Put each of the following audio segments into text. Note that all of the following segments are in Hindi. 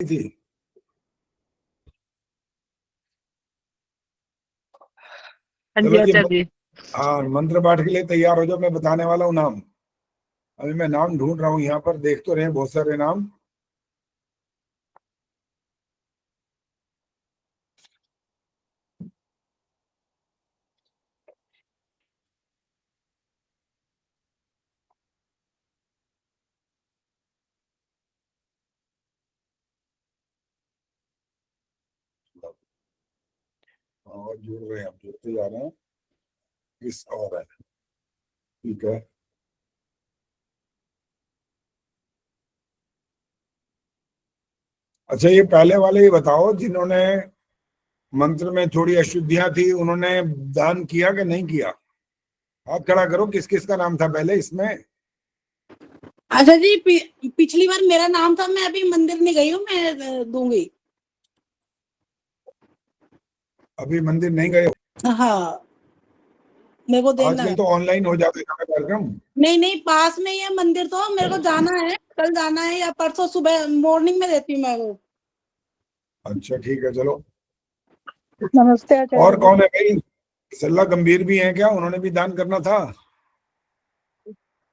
थी। हाँ जी चलो जी, आचार्य जी। हाँ, मंत्र पाठ के लिए तैयार हो जाओ। मैं बताने वाला हूँ नाम। अभी मैं नाम ढूंढ रहा हूँ, यहाँ पर देख तो रहे हैं बहुत सारे नाम। और जुड़ रहे हैं, हम जुड़ते जा रहे हैं। इस और है, ठीक है। अच्छा, ये पहले वाले ही बताओ, जिन्होंने मंत्र में थोड़ी अशुद्धियां थी, उन्होंने दान किया कि नहीं किया? हाथ खड़ा करो, किस किस का नाम था पहले इसमें? अच्छा जी, पिछली बार मेरा नाम था, मैं अभी मंदिर नहीं गई हूँ, मैं दूंगी। अभी मंदिर नहीं गए हो? हाँ, मेरे को देना आजकल है। तो ऑनलाइन हो जाते हैं कार्यक्रम। नहीं नहीं, पास में ही है मंदिर, तो मेरे को जाना है, कल जाना है या परसों सुबह मॉर्निंग में देती हूँ मैं वो। अच्छा ठीक है, चलो। नमस्ते आचार्य और जी। कौन है भाई? सल्ला गंभीर भी है क्या? उन्होंने भी दान करना था।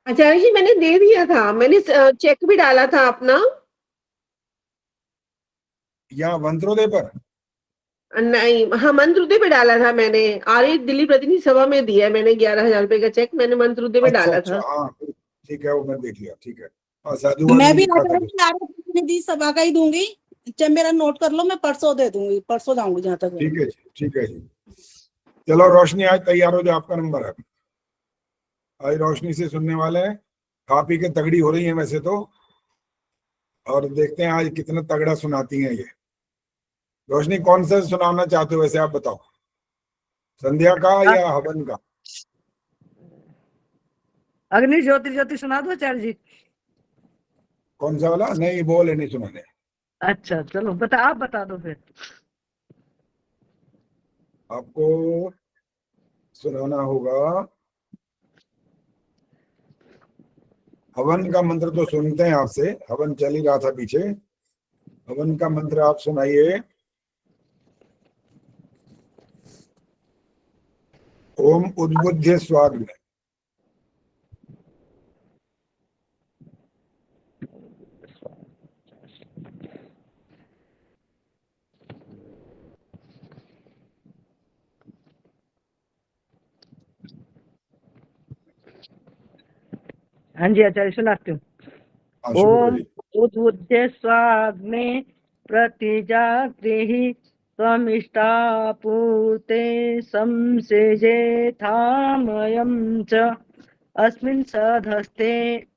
आचार्य जी, मैंने दे दिया था, मैंने चेक भी डाला था अपना। यहाँ मंत्रोदय पर? नहीं, हाँ, मंत्रोदय पे डाला था मैंने। आर्य दिल्ली प्रतिनिधि सभा में दिया है मैंने 11,000 रुपए का चेक, मैंने मंत्रोदय पे अच्छा डाला अच्छा, था। हाँ ठीक है, वो मैं देख लिया, ठीक है। हाँ, साधुवाद मैं में भी लिखा था। प्रतिनिधि सभा का ही दूंगी। जब मेरा नोट कर लो, मैं परसों दे दूंगी, परसों जाऊंगी जहाँ तक है। ठीक है जी, ठीक है जी। चलो रोशनी, आज तैयार हो जाओ, आपका नंबर है। आज रोशनी से सुनने वाले हैं। खा पी के तगड़ी हो रही है वैसे तो, और देखते हैं आज कितना तगड़ा सुनाती हैं ये। रोशनी, कौन सा सुनाना चाहते हो वैसे, आप बताओ। संध्या का या हवन का? अग्नि ज्योति ज्योति सुना दो आचार्य जी। कौन सा वाला? नहीं, बोल नहीं सुनाने। अच्छा चलो, आप बता दो फिर। आपको सुनाना होगा हवन का मंत्र। तो सुनते हैं आपसे, हवन चल ही रहा था पीछे। हवन का मंत्र आप सुनाइए। ओम उद्बुद्ध स्वाग। हाँ जी आचार्य, सुनाती हूँ। हाँ, शुरू ओम करिए। उद्बुद्ध स्वाग्ने प्रतिजागृहि त्वमिष्टापूर्ते संसेजेथामयं च अस्मिन् सधस्ते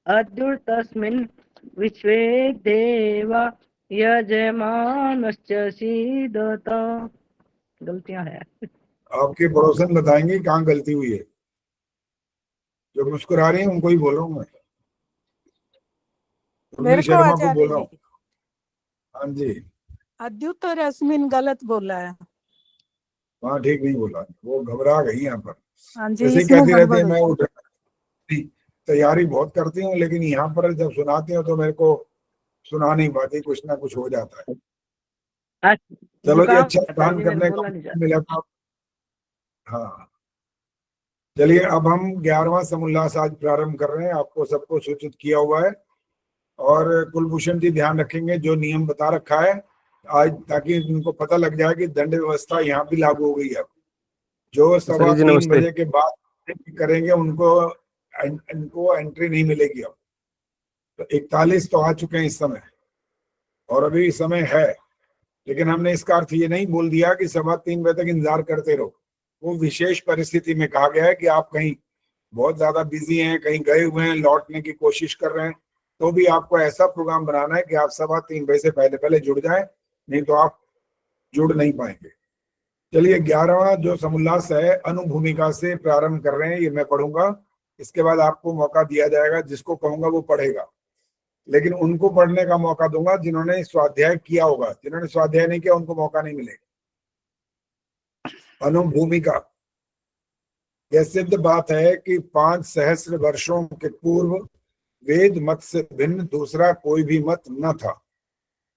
अद्युतस्मिन् विश्वे देवा यजमानश्च सीदत। गलतियां हैं। आपके पड़ोसन बताएंगे कहाँ गलती हुई है। जो मुस्कुरा रही हैं उनको ही बोल रहा हूँ मैं। उर्मिल मेरे को शर्मा को बोल आचार्य रहा जी, हूँ। हाँ जी। अद्युत और अस्मिन गलत बोला है। हाँ, ठीक नहीं बोला, वो घबरा गई यहाँ पर। हाँ जी, ऐसे ही इसमें कहती रहती है, गड़बड़ मैं हुई। उठ तैयारी बहुत करती हूँ, लेकिन यहाँ पर जब सुनाती हूँ तो मेरे को सुना नहीं पाती, कुछ ना कुछ हो जाता है। चलो जी, जुकाम अच्छा आता है दान जी, मेरे करने का बोला नहीं मौका जाता। मिला था। हाँ, चलिए अब हम 11वां समोल्लास आज प्रारंभ कर रहे हैं। आपको सबको सूचित किया हुआ है, और कुलभूषण जी ध्यान रखेंगे जो नियम बता रखा है आज, ताकि उनको पता लग जाए कि दंड व्यवस्था यहाँ भी लागू हो गई है। जो 3:15 बजे के बाद करेंगे उनको एंट्री नहीं मिलेगी। अब तो 41 तो आ चुके हैं इस समय, और अभी समय है, लेकिन हमने इसका अर्थ ये नहीं बोल दिया कि 3:15 बजे तक इंतजार करते रहो। वो विशेष परिस्थिति में कहा गया है कि आप कहीं बहुत ज्यादा बिजी हैं, कहीं गए हुए हैं, लौटने की कोशिश कर रहे हैं, तो भी आपको ऐसा प्रोग्राम बनाना है कि आप 3:15 बजे से पहले पहले जुड़ जाएं, नहीं तो आप जुड़ नहीं पाएंगे। चलिए, 11वां जो समोल्लास है अनुभूमिका से प्रारंभ कर रहे हैं। ये मैं पढ़ूंगा, इसके बाद आपको मौका दिया जाएगा, जिसको कहूंगा वो पढ़ेगा, लेकिन उनको पढ़ने का मौका दूंगा जिन्होंने स्वाध्याय किया होगा। जिन्होंने स्वाध्याय नहीं किया उनको मौका नहीं मिलेगा। अनुभूमिका। यह सिद्ध बात है कि 5 सहस्र वर्षों के पूर्व वेद मत से भिन्न दूसरा कोई भी मत न था।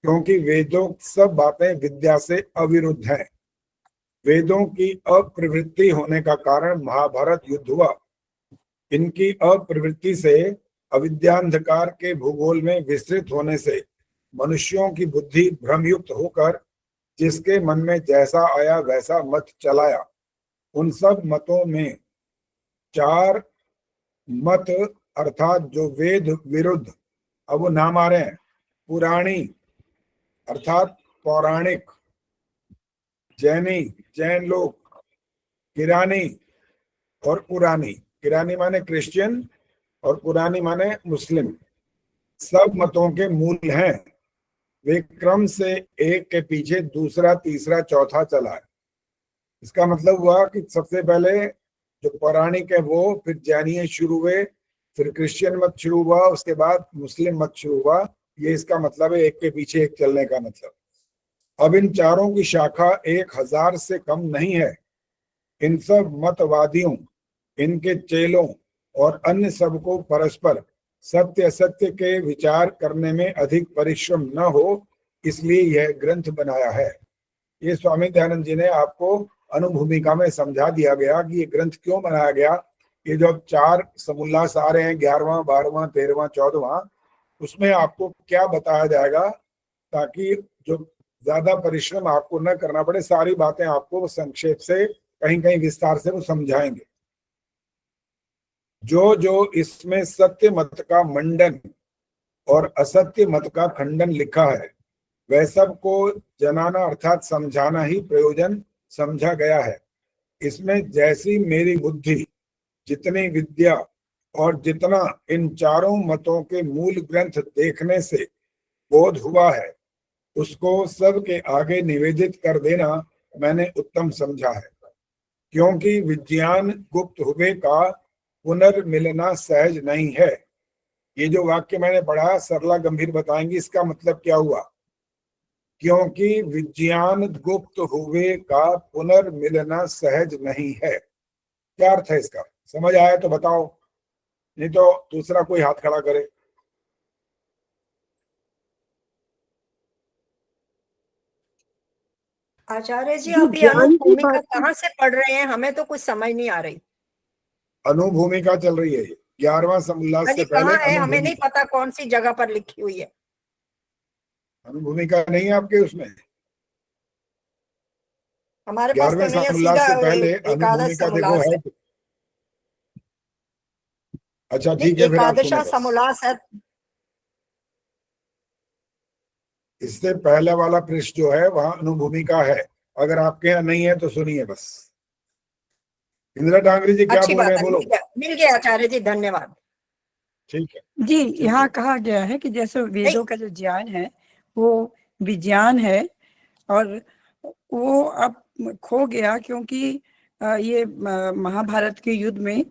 क्योंकि वेदों सब बातें विद्या से अविरुद्ध हैं। वेदों की अप्रवृत्ति होने का कारण महाभारत युद्ध हुआ। इनकी अप्रवृत्ति से अविद्यांधकार के भूगोल में विस्तृत होने से मनुष्यों की बुद्धि भ्रमयुक्त होकर जिसके मन में जैसा आया वैसा मत चलाया। उन सब मतों में 4 मत अर्थात जो वेद विरुद्ध, अब वो नाम आ रहे हैं, पुराणी अर्थात पौराणिक, जैनी जैन लोग, किरानी और पुरानी, किरानी माने क्रिश्चियन और पुरानी माने मुस्लिम, सब मतों के मूल हैं। वे क्रम से एक के पीछे दूसरा तीसरा चौथा चला है। इसका मतलब हुआ कि सबसे पहले जो पौराणिक है वो, फिर जैनियत शुरू हुए, फिर क्रिश्चियन मत शुरू हुआ, उसके बाद मुस्लिम मत शुरू हुआ। ये इसका मतलब है एक के पीछे एक चलने का मतलब। अब इन चारों की शाखा 1000 से कम नहीं है। इन सब मतवादियों, इनके चेलों और अन्य सबको परस्पर सत्य असत्य के विचार करने में अधिक परिश्रम न हो, इसलिए यह ग्रंथ बनाया है। ये स्वामी दयानंद जी ने आपको अनुभूमिका में समझा दिया गया कि ये ग्रंथ क्यों बनाया गया। ये जो 4 समोल्लास आ रहे हैं, 11वां 12वां 13वां 14वां, उसमें आपको क्या बताया जाएगा, ताकि जो ज्यादा परिश्रम आपको न करना पड़े, सारी बातें आपको संक्षेप से कहीं कहीं विस्तार से वो समझाएंगे। जो जो इसमें सत्य मत का मंडन और असत्य मत का खंडन लिखा है वह सब को जनाना अर्थात समझाना ही प्रयोजन समझा गया है। इसमें जैसी मेरी बुद्धि, जितनी विद्या और जितना इन चारों मतों के मूल ग्रंथ देखने से बोध हुआ है, उसको सबके आगे निवेदित कर देना मैंने उत्तम समझा है। क्योंकि विज्ञान गुप्त हुए का पुनर्मिलना सहज नहीं है। ये जो वाक्य मैंने पढ़ा, सरला गंभीर बताएंगी इसका मतलब क्या हुआ। क्योंकि विज्ञान गुप्त हुए का पुनर्मिलना सहज नहीं है। क्या अर्थ है इसका? समझ आया तो बताओ, नहीं तो दूसरा कोई हाथ खड़ा करे। आचार्य जी, जो अभी ज्ञान की अनुभूमिका बात कहाँ से पढ़ रहे हैं? हमें तो कुछ समझ नहीं आ रही। अनुभूमिका चल रही है, 11वां समोल्लास से अरे पहले कहाँ है? हमें नहीं अनुभूमिका। पता कौन सी जगह पर लिखी हुई है। अनुभूमिका नहीं है आपके उसमें? हमारे पास तो 11वें नहीं है, समोल्लास सीधा से पहले एकादश अनुभूमिका देखो समोल्लास है। है। अच्छा नहीं, ठीक है, फिर आप सुनो एकादशा बस। समोल्लास है। इससे पहले वाला पृष्ठ जो है वहां अनुभूमिका है। अगर आपके यहाँ नहीं है तो सुनिए बस। इंदिरा डांगरी जी क्या अच्छी बोल रहे बात हैं, है, बोलो। मिल गया आचार्य जी, धन्यवाद। ठीक है, जी, ठीक यहाँ है। कहा गया है कि जैसे वेदों का जो ज्ञान है वो विज्ञान है और वो अब खो गया, क्योंकि ये महाभारत के युद्ध में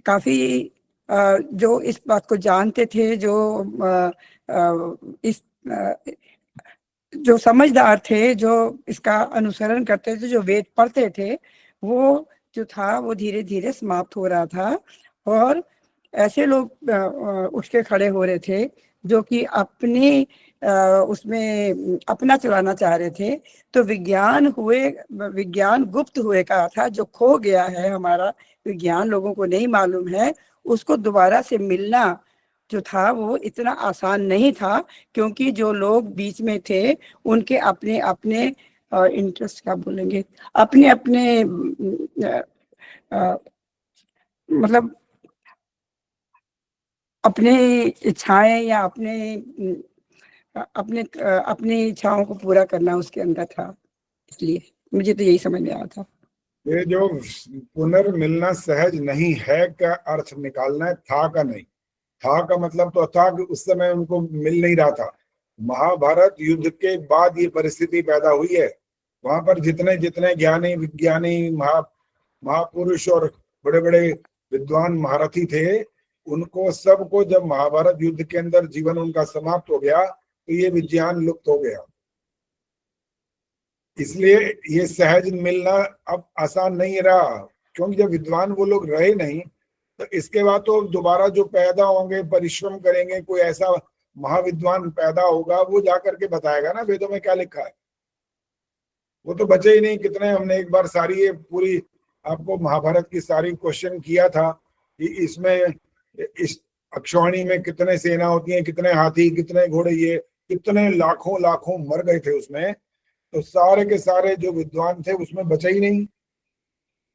काफी जो इस बात को जानते थे, जो इस जो समझदार थे, जो इसका अनुसरण करते थे, जो वेद पढ़ते थे, वो जो था वो धीरे धीरे समाप्त हो रहा था। और ऐसे लोग उठ के खड़े हो रहे थे जो कि अपनी उसमें अपना चलाना चाह रहे थे। तो विज्ञान गुप्त हुए का था, जो खो गया है हमारा विज्ञान, लोगों को नहीं मालूम है, उसको दोबारा से मिलना जो था वो इतना आसान नहीं था। क्योंकि जो लोग बीच में थे उनके अपने अपने इंटरेस्ट, क्या बोलेंगे, अपने अपने मतलब अपने इच्छाएं या अपनी इच्छाओं को पूरा करना उसके अंदर था। इसलिए मुझे तो यही समझ में आया था। ये जो पुनर्मिलना सहज नहीं है का अर्थ निकालना है, था का नहीं। था का मतलब तो था कि उस समय उनको मिल नहीं रहा था। महाभारत युद्ध के बाद ये परिस्थिति पैदा हुई है। वहां पर जितने जितने ज्ञानी विज्ञानी महापुरुष और बड़े बड़े विद्वान महारथी थे, उनको सबको जब महाभारत युद्ध के अंदर जीवन उनका समाप्त हो गया तो ये विज्ञान लुप्त हो गया। इसलिए ये सहज मिलना अब आसान नहीं रहा, क्योंकि जब विद्वान वो लोग रहे नहीं तो इसके बाद तो दोबारा जो पैदा होंगे, परिश्रम करेंगे, कोई ऐसा महाविद्वान पैदा होगा वो जाकर के बताएगा ना वेदों में क्या लिखा है। वो तो बचे ही नहीं। कितने हमने एक बार सारी ये पूरी आपको महाभारत की सारी क्वेश्चन किया था कि इसमें इस अक्षौहिणी में कितने सेना होती है, कितने हाथी, कितने घोड़े, ये कितने लाखों लाखों मर गए थे उसमें। तो सारे के सारे जो विद्वान थे उसमें बचे ही नहीं,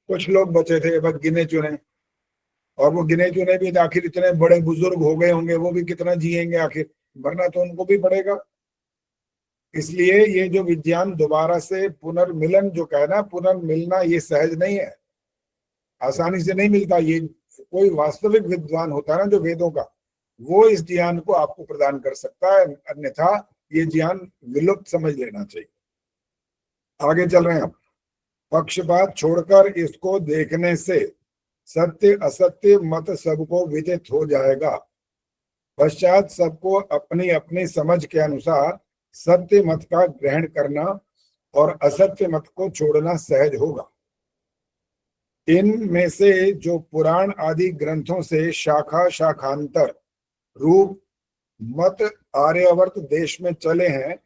कुछ लोग बचे थे बस गिने चुने। और वो गिने चुने भी आखिर इतने बड़े बुजुर्ग हो गए होंगे, वो भी कितना जिएंगे आखिर, मरना तो उनको भी पड़ेगा। इसलिए ये जो विज्ञान दोबारा से पुनर्मिलन जो कहना, पुनर्मिलना ये सहज नहीं है, आसानी से नहीं मिलता। ये कोई वास्तविक विद्वान होता है ना जो वेदों का, वो इस ज्ञान को आपको प्रदान कर सकता है, अन्यथा ये ज्ञान विलुप्त समझ लेना चाहिए। आगे चल रहे हैं आप। पक्षपात छोड़कर इसको देखने से सत्य असत्य मत सबको विदित हो जाएगा। पश्चात सबको अपनी अपनी समझ के अनुसार सत्य मत का ग्रहण करना और असत्य मत को छोड़ना सहज होगा। इनमें से जो पुराण आदि ग्रंथों से शाखा शाखांतर रूप मत आर्यावर्त देश में चले हैं,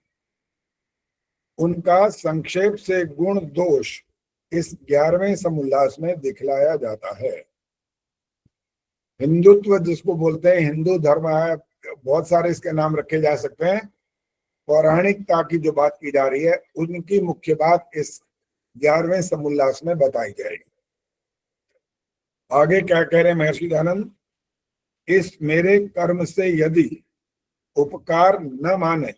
उनका संक्षेप से गुण दोष इस 11वें समुल्लास में दिखलाया जाता है। हिंदुत्व जिसको बोलते हैं, हिंदू धर्म है, बहुत सारे इसके नाम रखे जा सकते हैं। पौराणिकता की जो बात की जा रही है उनकी मुख्य बात इस 11वें समुल्लास में बताई जाएगी। आगे क्या कह रहे हैं महर्षि दयानंद, इस मेरे कर्म से यदि उपकार न माने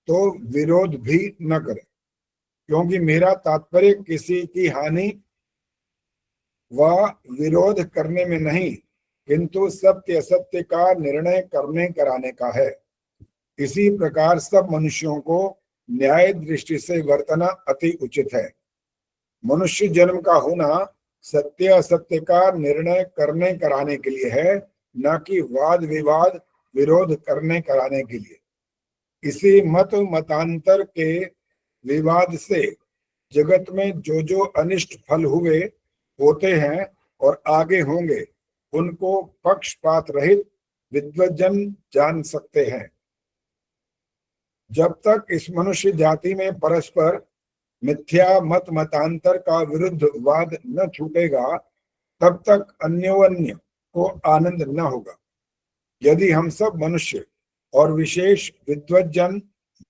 तो विरोध भी न करे, क्योंकि मेरा तात्पर्य किसी की हानि व विरोध करने में नहीं, किंतु सत्य असत्य का निर्णय करने कराने का है। इसी प्रकार सब मनुष्यों को न्याय दृष्टि से वर्तना अति उचित है। मनुष्य जन्म का होना सत्य असत्य का निर्णय करने कराने के लिए है, न कि वाद विवाद विरोध करने कराने के लिए। इसी मत मतांतर के विवाद से जगत में जो जो अनिष्ट फल हुए, होते हैं और आगे होंगे, उनको पक्षपात रहित विद्वज्जन जान सकते हैं। जब तक इस मनुष्य जाति में परस्पर मिथ्या मत मतांतर का विरुद्ध वाद न छूटेगा, तब तक अन्योन्य को आनंद न होगा। यदि हम सब मनुष्य और विशेष विद्वज्जन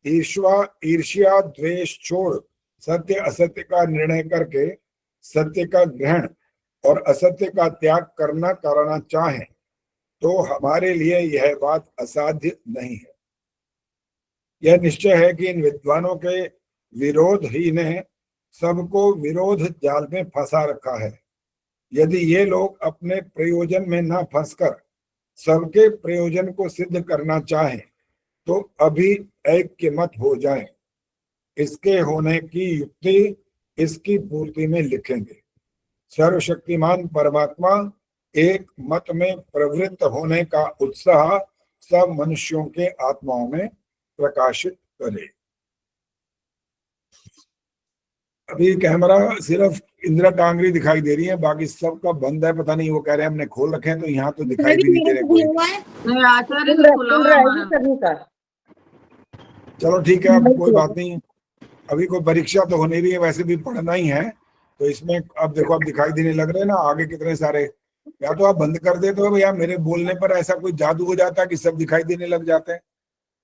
ईर्ष्या द्वेष छोड़ सत्य असत्य का निर्णय करके सत्य का ग्रहण और असत्य का त्याग कराना चाहें, तो हमारे लिए यह बात असाध्य नहीं है। यह निश्चय है कि इन विद्वानों के विरोध ही ने सबको विरोध जाल में फंसा रखा है। यदि ये लोग अपने प्रयोजन में न फंसकर सबके प्रयोजन को सिद्ध करना चाहें, तो अभी ऐक्य मत हो जाएं। इसके होने की युक्ति इसकी पूर्ति में लिखेंगे। सर्वशक्तिमान परमात्मा एक मत में प्रवृत्त होने का उत्साह सब मनुष्यों के आत्माओं में प्रकाशित करे। अभी कैमरा सिर्फ इंदिरा टांगरी दिखाई दे रही है, बाकी सबका बंद है। पता नहीं वो कह रहे हैं हमने खोल रखे हैं तो यहाँ तो दिखाई भी नहीं दे रहे कोई। नहीं, आचार्य से खुला हुआ है हमारा। चलो ठीक है, अब कोई बात नहीं है। अभी कोई परीक्षा तो होने रही है, वैसे भी पढ़ना ही है, तो इसमें अब देखो अब दिखाई देने लग रहे हैं ना आगे कितने सारे। या तो आप बंद कर देते हो या मेरे बोलने पर ऐसा कोई जादू हो जाता है कि सब दिखाई देने लग जाते हैं।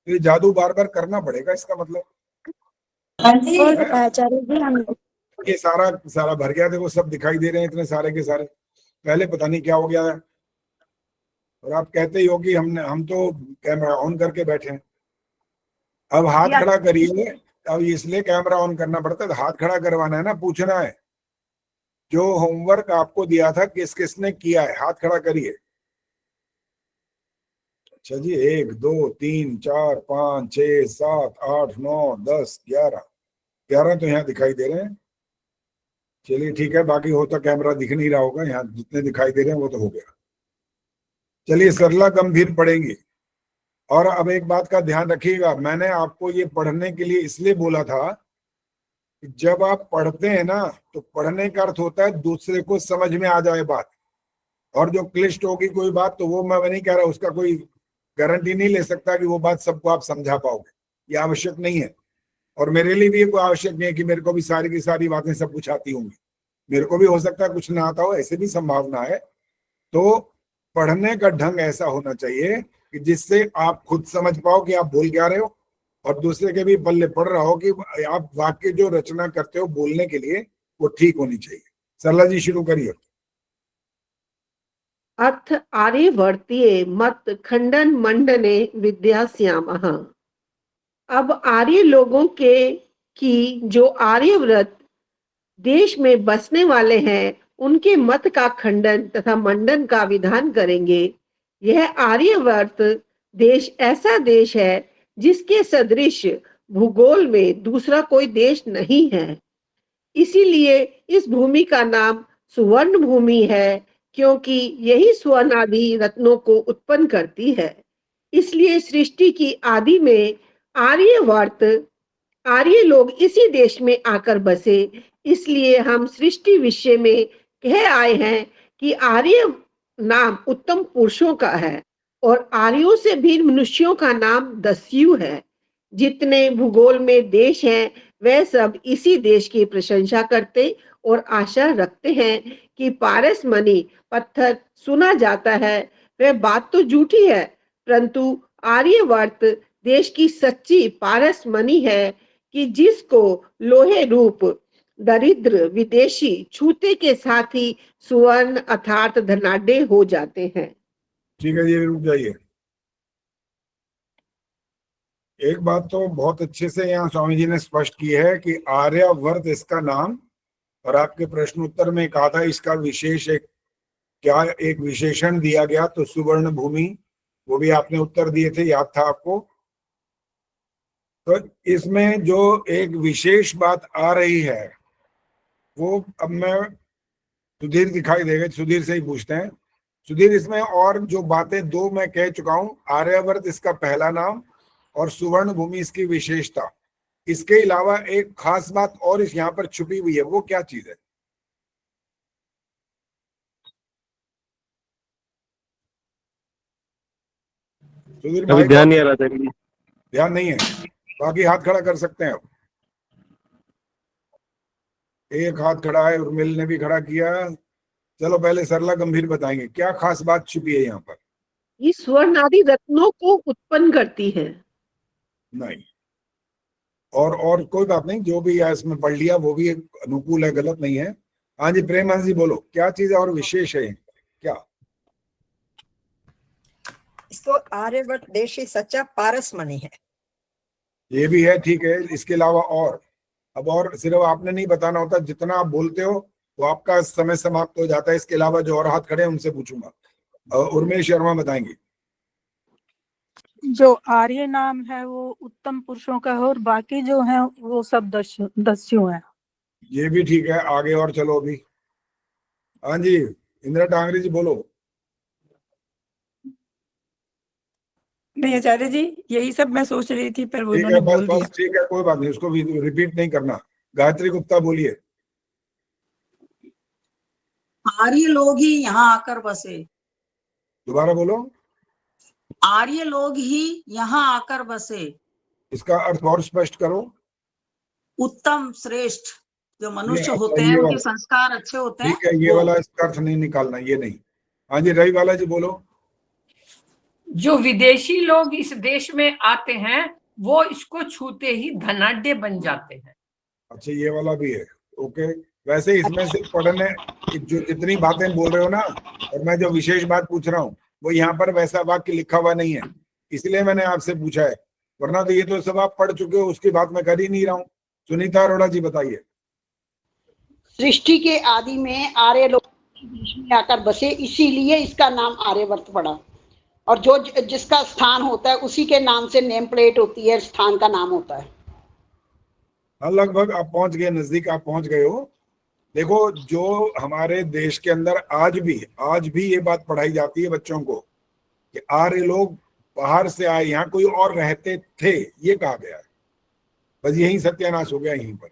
तो ये जादू बार बार करना पड़ेगा, इसका मतलब आचार्य जी हम ये सारा भर गया, देखो सब दिखाई दे रहे हैं इतने सारे के सारे। पहले पता नहीं क्या हो गया है। और आप कहते ही हो कि हम तो कैमरा ऑन करके बैठे हैं। अब हाथ खड़ा करिए, अब इसलिए कैमरा ऑन करना पड़ता है, तो हाथ खड़ा करवाना है ना, पूछना है जो होमवर्क आपको दिया था किस किसने किया है, हाथ खड़ा करिए। अच्छा जी, 1 2 3 4 5 6 7 8 9 10 11 तो यहाँ दिखाई दे रहे हैं। चलिए ठीक है, बाकी होता कैमरा दिख नहीं रहा होगा, यहाँ जितने दिखाई दे रहे हैं वो तो हो गया। चलिए सरला गंभीर पढ़ेंगे। और अब एक बात का ध्यान रखिएगा, मैंने आपको ये पढ़ने के लिए इसलिए बोला था कि जब आप पढ़ते हैं ना तो पढ़ने का अर्थ होता है दूसरे को समझ में आ जाए बात। और जो क्लिष्ट होगी कोई बात तो वो मैं नहीं कह रहा, उसका कोई गारंटी नहीं ले सकता कि वो बात सबको आप समझा पाओगे, ये आवश्यक नहीं है। और मेरे लिए भी ये कोई आवश्यक नहीं है कि मेरे को भी सारी की सारी बातें सब कुछ आती होंगी, मेरे को भी हो सकता है कुछ ना आता हो, ऐसे भी संभावना है। तो पढ़ने का ढंग ऐसा होना चाहिए कि जिससे आप खुद समझ पाओ कि आप बोल क्या रहे हो, और दूसरे के भी पल्ले पड़ रहा हो कि आप वाक्य जो रचना करते हो बोलने के लिए वो ठीक होनी चाहिए। सरला जी शुरू करिए। अथ आर्यवर्तीय मत खंडन मंडने विद्यास्यामः। अब आर्य लोगों के की जो आर्यव्रत देश में बसने वाले हैं उनके मत का खंडन तथा मंडन का विधान करेंगे। यह आर्यवर्त देश ऐसा देश है जिसके सदृश भूगोल में दूसरा कोई देश नहीं है। इसीलिए इस भूमि का नाम सुवर्ण भूमि है, क्योंकि यही स्वर्ण आदि रत्नों को उत्पन्न करती है। इसलिए सृष्टि की आदि में आर्य लोग इसी देश में आकर बसे। इसलिए हम सृष्टि विषय में कह आए हैं कि आर्य नाम उत्तम पुरुषों का है और आर्यों से भी मनुष्यों का नाम दस्यु है। जितने भूगोल में देश हैं वह सब इसी देश की प्रशंसा करते और आशा रखते हैं कि पारस मणि पत्थर सुना जाता है। वह बात तो झूठी है, परंतु आर्यवर्त देश की सच्ची पारस मणि है कि जिसको लोहे रूप दरिद्र विदेशी छूते के साथ ही सुवर्ण अर्थात धनाढ्य हो जाते हैं। ठीक है, ये रुक जाइए। एक बात तो बहुत अच्छे से यहाँ स्वामी जी ने स्पष्ट की है कि आर्यवर्त इसका नाम, और आपके प्रश्न उत्तर में कहा था इसका विशेष एक विशेषण दिया गया, तो सुवर्ण भूमि, वो भी आपने उत्तर दिए थे, याद था आपको। तो इसमें जो एक विशेष बात आ रही है वो अब मैं सुधीर दिखाई देगा, सुधीर से ही पूछते हैं। सुधीर, इसमें और जो बातें दो मैं कह चुका हूं, आर्यवर्त इसका पहला नाम और सुवर्ण भूमि इसकी विशेषता, इसके अलावा एक खास बात और इस यहाँ पर छुपी हुई है, वो क्या चीज है? सुधीर भाई ध्यान नहीं आ रहा था। ध्यान नहीं है, बाकी हाथ खड़ा कर सकते हैं। अब एक हाथ खड़ा है, उर्मिल ने भी खड़ा किया। चलो पहले सरला गंभीर बताएंगे क्या खास बात छुपी है यहाँ पर। ये स्वर्ण आदि रत्नों को उत्पन्न करती है। नहीं, और कोई बात नहीं, जो भी इसमें पढ़ लिया वो भी अनुकूल है, गलत नहीं है। हाँ जी, प्रेम जी बोलो, क्या चीज और विशेष है क्या? इसको आर्यवर्त देश ही सच्चा पारस मणि है। ये भी है, ठीक है। इसके अलावा और, अब और सिर्फ आपने नहीं बताना होता, जितना आप बोलते हो वो आपका समय समाप्त हो जाता है। इसके अलावा जो और हाथ खड़े हैं उनसे पूछूंगा। उर्मिल शर्मा बताएंगे। जो आर्य नाम है वो उत्तम पुरुषों का है और बाकी जो है वो सब दस्यु हैं। ये भी ठीक है, आगे और चलो अभी। हाँ जी, इंदिरा टांगरी जी बोलो। नहीं आचार्य जी, यही सब मैं सोच रही थी, पर ठीक उन्होंने है, बोल दिया। बस ठीक है, कोई बात नहीं, उसको भी रिपीट नहीं करना। गायत्री गुप्ता बोलिए। आर्य लोग ही यहाँ आकर बसे। दोबारा बोलो। आर्य लोग ही यहाँ आकर बसे। इसका अर्थ और स्पष्ट करो। उत्तम श्रेष्ठ जो मनुष्य ये होते ये हैं, वाला- उनके संस्कार अच्छे होते हैं। ठीक है, ये वाला इसका अर्थ नहीं निकालना, ये नहीं। हाँ जी, रही वाला जी बोलो। जो विदेशी लोग इस देश में आते हैं वो इसको छूते ही धनाढ्य बन जाते हैं। अच्छा, ये वाला भी है, ओके। वैसे इसमें से पढ़ने जो जितनी बातें बोल रहे हो ना, और मैं जो विशेष बात पूछ रहा हूँ वो यहाँ पर वैसा वाक्य लिखा हुआ नहीं है, इसलिए मैंने आपसे पूछा है। वरना तो ये तो सब आप पढ़ चुके हो, उसकी बात मैं कर ही नहीं रहा हूँ। सुनीता अरोड़ा जी बताइए। सृष्टि के आदि में आर्य लोग देश में आकर बसे, इसीलिए इसका नाम आर्यवर्त पड़ा। और जो जिसका स्थान होता है उसी के नाम से नेम प्लेट होती है, स्थान का नाम होता है। हाँ, लगभग आप पहुंच गए, नजदीक आप पहुंच गए हो। देखो, जो हमारे देश के अंदर आज भी ये बात पढ़ाई जाती है बच्चों को कि आर्य लोग बाहर से आए, यहाँ कोई और रहते थे, ये कहा गया है। बस यही सत्यानाश हो गया यहीं पर।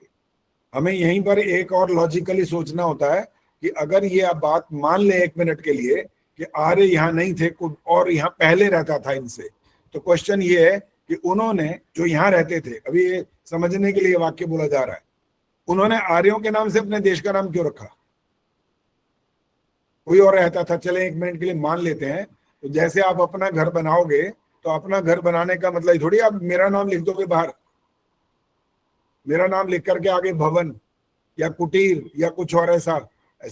हमें यहीं पर एक और लॉजिकली सोचना होता है कि अगर ये आप बात मान ले एक मिनट के लिए कि आर्य यहाँ नहीं थे, कुछ और यहाँ पहले रहता था इनसे। तो क्वेश्चन ये है कि उन्होंने जो यहाँ रहते थे, अभी ये समझने के लिए वाक्य बोला जा रहा है, उन्होंने आर्यों के नाम से अपने देश का नाम क्यों रखा? कोई और रहता था, चले एक मिनट के लिए मान लेते हैं। तो जैसे आप अपना घर बनाओगे तो अपना घर बनाने का मतलब थोड़ी आप मेरा नाम लिख दोगे बाहर, मेरा नाम लिख करके आगे भवन या कुटीर या कुछ और ऐसा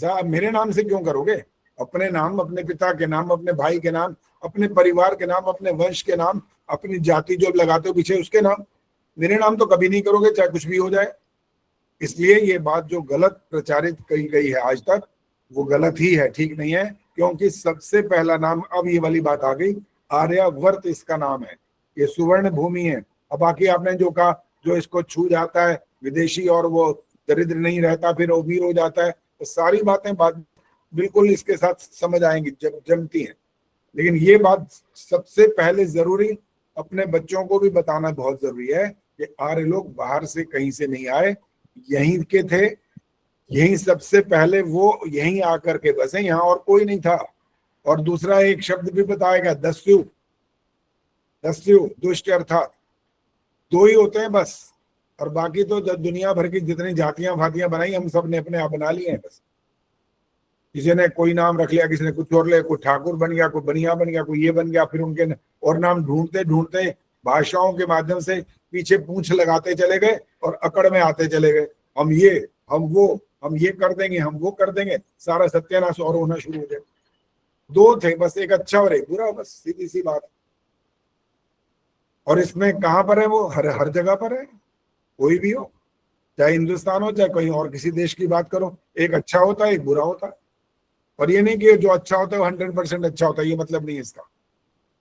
आप मेरे नाम से क्यों करोगे? अपने नाम, अपने पिता के नाम, अपने भाई के नाम, अपने परिवार के नाम, अपने वंश के नाम, अपनी जाति जो लगाते हो पीछे उसके नाम, मेरे नाम तो कभी नहीं करोगे, चाहे कुछ भी हो जाए। इसलिए ये बात जो गलत प्रचारित की गई है आज तक, वो गलत ही है, ठीक नहीं है। क्योंकि सबसे पहला नाम, अब ये वाली बात आ गई, आर्यावर्त इसका नाम है, ये सुवर्ण भूमि है। अब बाकी आपने जो कहा, जो इसको छू जाता है विदेशी और वो दरिद्र नहीं रहता, फिर वो वीर हो जाता है, तो सारी बातें बात बिल्कुल इसके साथ समझ आएंगी जब जमती हैं। लेकिन ये बात सबसे पहले जरूरी अपने बच्चों को भी बताना बहुत जरूरी है कि आर्य लोग बाहर से कहीं से नहीं आए, यहीं के थे, यहीं सबसे पहले वो यहीं आकर के बसे, यहाँ और कोई नहीं था। और दूसरा एक शब्द भी बताएगा, दस्यु, दुष्ट अर्थात, दो ही होते हैं बस, और बाकी तो दुनिया भर की जितनी जातियां फातियां बनाई हम सब ने अपने आप बना लिए हैं बस। किसी ने कोई नाम रख लिया, किसी ने कुछ और लिया, कोई ठाकुर बन गया, कोई बनिया बन गया, कोई ये बन गया, फिर उनके और नाम ढूंढते ढूंढते भाषाओं के माध्यम से पीछे पूंछ लगाते चले गए और अकड़ में आते चले गए। हम ये, हम वो, हम ये कर देंगे, हम वो कर देंगे, सारा सत्यानाश और होना शुरू हो गया। दो थे बस, एक अच्छा और एक बुरा, बस सीधी सी बात। और इसमें कहां पर है वो? हर जगह पर है, कोई भी हो, चाहे हिंदुस्तान हो चाहे कहीं और किसी देश की बात करो, एक अच्छा होता है एक बुरा होता है। और ये नहीं कि जो अच्छा होता है वो 100% अच्छा होता है, ये मतलब नहीं है इसका।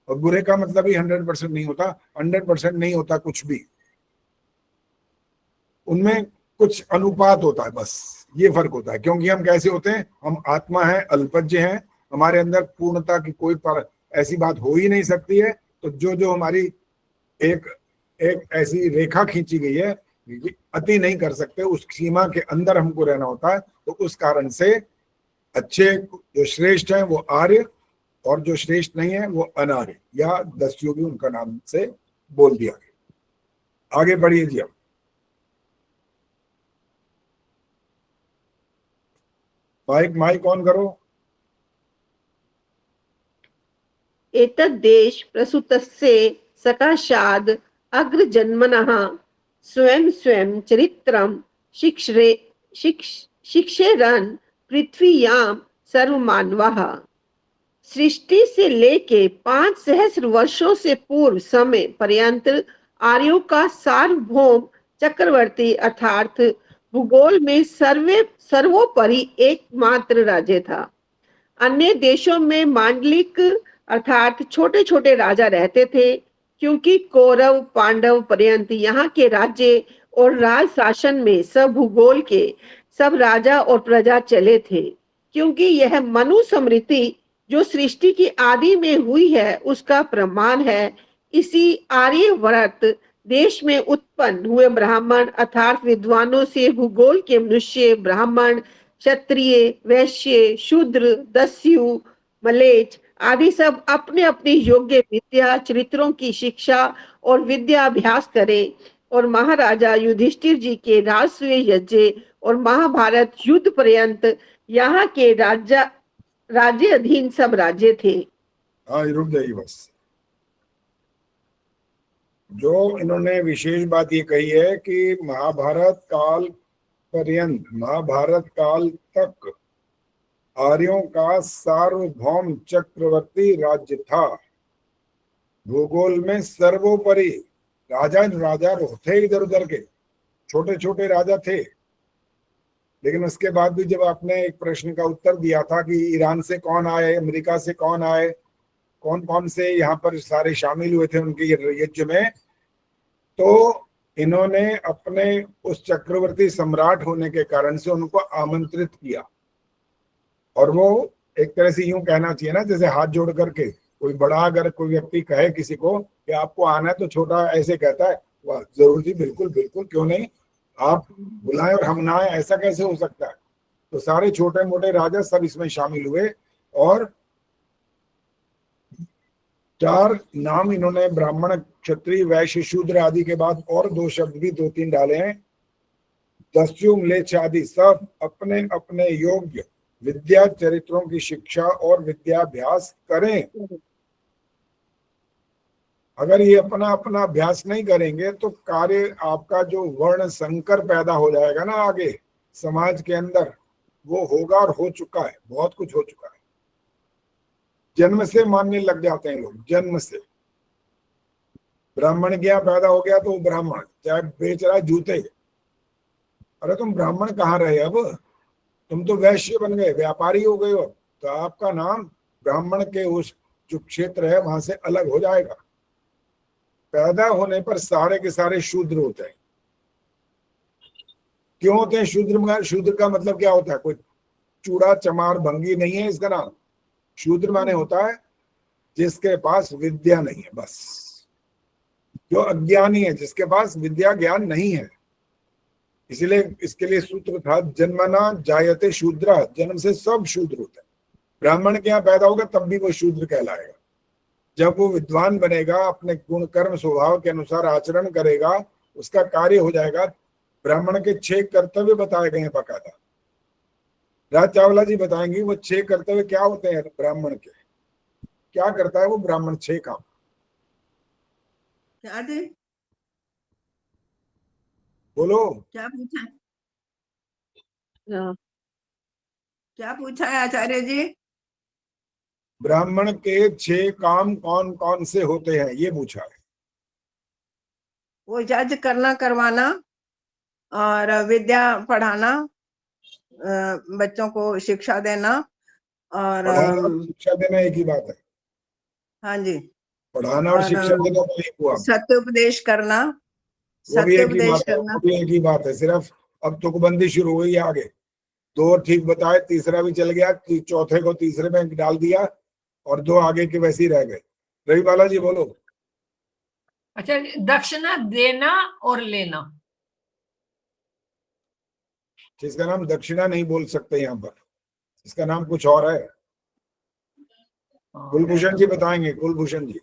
और बुरे का मतलब ही 100% नहीं होता, 100% नहीं होता कुछ भी, उनमें कुछ अनुपात होता है, बस ये फर्क होता है। क्योंकि हम कैसे होते हैं, हम आत्मा है, अल्पज्य हैं, हमारे अंदर पूर्णता की कोई ऐसी बात हो ही नहीं सकती है। तो जो हमारी एक ऐसी रेखा खींची गई है, अति नहीं कर सकते, उस सीमा के अंदर हमको रहना होता है। तो उस कारण से अच्छे जो श्रेष्ठ हैं वो आर्य, और जो श्रेष्ठ नहीं है वो अनार्य या दस्यु भी उनका नाम से बोल दिया गया। आगे बढ़िए जी। अब माइक ऑन करो। एतद्देश प्रसूतस्य सकाशाद अग्रजन्मनः स्वयं स्वयं चरित्रं शिक्षेरन् पृथ्वीयां सर्वमानवः। सृष्टि से लेके 5 सहस्र वर्षों से पूर्व समय पर्यंत आर्यों का सार्वभौम चक्रवर्ती अर्थात भूगोल में सर्वोपरि एकमात्र राज्य था। अन्य देशों में मांडलिक अर्थात छोटे छोटे राजा रहते थे, क्योंकि कौरव पांडव पर्यंत यहाँ के राज्य और राज शासन में सब भूगोल के सब राजा और प्रजा चले थे। क्योंकि यह मनुस्मृति जो सृष्टि की आदि में हुई है उसका प्रमाण है। इसी आर्यवर्त देश में उत्पन्न हुए ब्राह्मण अर्थात विद्वानों से भूगोल के मनुष्य, ब्राह्मण, क्षत्रिय, वैश्य, शूद्र, दस्यु, मलेच्छ आदि सब अपने अपने योग्य विद्या चरित्रों की शिक्षा और विद्या अभ्यास करें। और महाराजा युधिष्ठिर जी के राजसूय यज्ञ और महाभारत युद्ध पर्यंत यहाँ के राज्य अधीन सब राज्य थे। हाँ, रुक जाइए बस। जो इन्होंने विशेष बात ये कही है कि महाभारत काल पर्यंत, महाभारत काल तक आर्यों का सार्वभौम चक्रवर्ती राज्य था। भूगोल में सर्वोपरि राजा थे, इधर उधर के छोटे छोटे राजा थे। लेकिन उसके बाद भी जब आपने एक प्रश्न का उत्तर दिया था कि ईरान से कौन आए, अमेरिका से कौन आए, कौन कौन से यहाँ पर सारे शामिल हुए थे उनके यज्ञ में, तो इन्होंने अपने उस चक्रवर्ती सम्राट होने के कारण से उनको आमंत्रित किया। और वो एक तरह से यूं कहना चाहिए ना, जैसे हाथ जोड़ करके कोई बड़ा अगर कोई व्यक्ति कहे किसी को कि आपको आना है, तो छोटा ऐसे कहता है वाह जरूर जी, बिल्कुल बिल्कुल, क्यों नहीं, आप बुलाएं और हम ना आए, ऐसा कैसे हो सकता है। तो सारे छोटे मोटे राजा सब इसमें शामिल हुए और चार नाम इन्होंने ब्राह्मण, क्षत्रिय, वैश्य, शूद्र आदि के बाद और 2 शब्द भी 2-3 डाले हैं। दस्यु, म्लेच्छ आदि सब अपने अपने योग्य विद्या चरित्रों की शिक्षा और विद्याभ्यास करें। अगर ये अपना अपना अभ्यास नहीं करेंगे तो कार्य आपका जो वर्ण संकर पैदा हो जाएगा ना आगे समाज के अंदर, वो होगा और हो चुका है, बहुत कुछ हो चुका है। जन्म से मानने लग जाते हैं लोग, जन्म से। ब्राह्मण के यहाँ पैदा हो गया तो वो ब्राह्मण, चाहे बेच रहा है जूते। अरे तुम ब्राह्मण कहाँ रहे, अब तुम तो वैश्य बन गए, व्यापारी हो गए हो। तो आपका नाम ब्राह्मण के उस जो क्षेत्र है वहां से अलग हो जाएगा। पैदा होने पर सारे के सारे शूद्र होते हैं। क्यों होते हैं शूद्र? शूद्र का मतलब क्या होता है? कोई चूड़ा चमार भंगी नहीं है इसका नाम। शूद्र माने होता है जिसके पास विद्या नहीं है, बस। जो अज्ञानी है, जिसके पास विद्या ज्ञान नहीं है। इसीलिए इसके लिए सूत्र था, जन्मना जायते शूद्र, जन्म से सब शूद्र होते हैं। ब्राह्मण के यहाँ पैदा होगा तब भी वो शूद्र कहलाएगा। जब वो विद्वान बनेगा, अपने गुण कर्म स्वभाव के अनुसार आचरण करेगा, उसका कार्य हो जाएगा। ब्राह्मण के 6 कर्तव्य बताए गए हैं बाकायदा। राज चावला जी बताएंगी वो 6 कर्तव्य क्या होते हैं ब्राह्मण के। क्या करता है वो ब्राह्मण 6 काम? क्या दे? बोलो। क्या पूछा? क्या पूछा है आचार्य जी? ब्राह्मण के 6 काम कौन कौन से होते हैं ये पूछा है। वो जज करना करवाना और विद्या पढ़ाना, बच्चों को शिक्षा देना और पढ़ाना और शिक्षा देना एक ही बात है। हाँ जी, पढ़ाना और शिक्षा देना तो एक हुआ। सत्योपदेश करना, वो भी एक ही सत्योपदेश बात है, करना। वो भी एक ही बात है। सिर्फ अब तुकबंदी शुरू हुई है आगे। 2 ठीक बताए, तीसरा भी चल गया, चौथे को तीसरे में डाल दिया और 2 आगे के वैसे ही रह गए। रवि बाला जी बोलो। अच्छा, दक्षिणा देना और लेना। जिसका नाम दक्षिणा नहीं बोल सकते यहाँ पर, इसका नाम कुछ और है। कुलभूषण जी बताएंगे, कुलभूषण जी।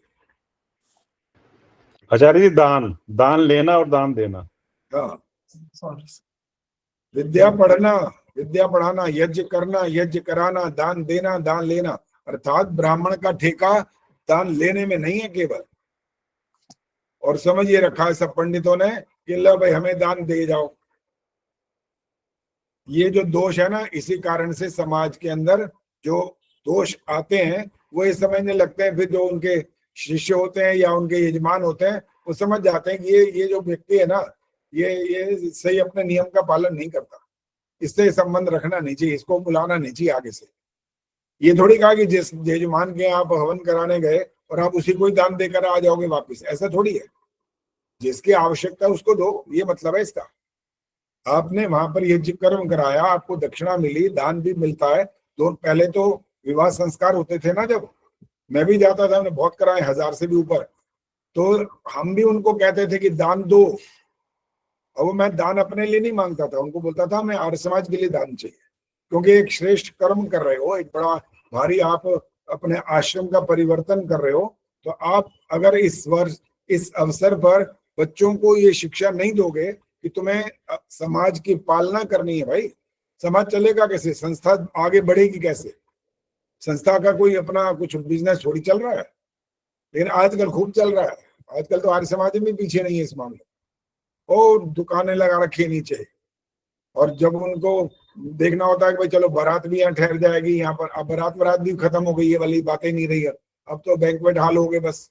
आचार्य जी, दान, दान लेना और दान देना। हाँ, विद्या पढ़ना, विद्या पढ़ाना, यज्ञ करना, यज्ञ कराना, दान देना, दान लेना। अर्थात ब्राह्मण का ठेका दान लेने में नहीं है केवल। और समझ ये रखा है सब पंडितों ने कि लो भाई हमें दान दे जाओ। ये जो दोष है ना, इसी कारण से समाज के अंदर जो दोष आते हैं वो ये समझने लगते हैं, फिर जो उनके शिष्य होते हैं या उनके यजमान होते हैं वो समझ जाते हैं कि ये जो व्यक्ति है ना, ये सही अपने नियम का पालन नहीं करता, इससे संबंध रखना नहीं चाहिए, इसको बुलाना नहीं चाहिए आगे से। ये थोड़ी कहा कि जिस यजमान के आप हवन कराने गए और आप उसी को ही दान देकर आ जाओगे वापिस, ऐसा थोड़ी है। जिसकी आवश्यकता उसको दो, ये मतलब है इसका। आपने वहां पर यज्ञ कर्म कराया, आपको दक्षिणा मिली, दान भी मिलता है। तो पहले तो विवाह संस्कार होते थे ना, जब मैं भी जाता था, मैंने बहुत कराए, 1000 से भी ऊपर। तो हम भी उनको कहते थे कि दान दो। और वो मैं दान अपने लिए नहीं मांगता था, उनको बोलता था मैं आर्य समाज के लिए दान चाहिए, क्योंकि एक श्रेष्ठ कर्म कर रहे हो, एक बड़ा भारी आप अपने आश्रम का परिवर्तन कर रहे हो। तो आप अगर इस वर्ष इस अवसर पर बच्चों को ये शिक्षा नहीं दोगे कि तुम्हें समाज की पालना करनी है, भाई समाज चलेगा कैसे, संस्था आगे बढ़ेगी कैसे? संस्था का कोई अपना कुछ बिजनेस थोड़ी चल रहा है। लेकिन आजकल खूब चल रहा है, आजकल तो आर्य समाज में पीछे नहीं है इस मामले, और दुकानें लगा रखी है नीचे। और जब उनको देखना होता है कि भाई चलो बारात भी यहाँ ठहर जाएगी, यहाँ पर अब बारात भी खत्म हो गई, ये वाली बातें नहीं रही है। अब तो बैंक्वेट हॉल हो गए बस।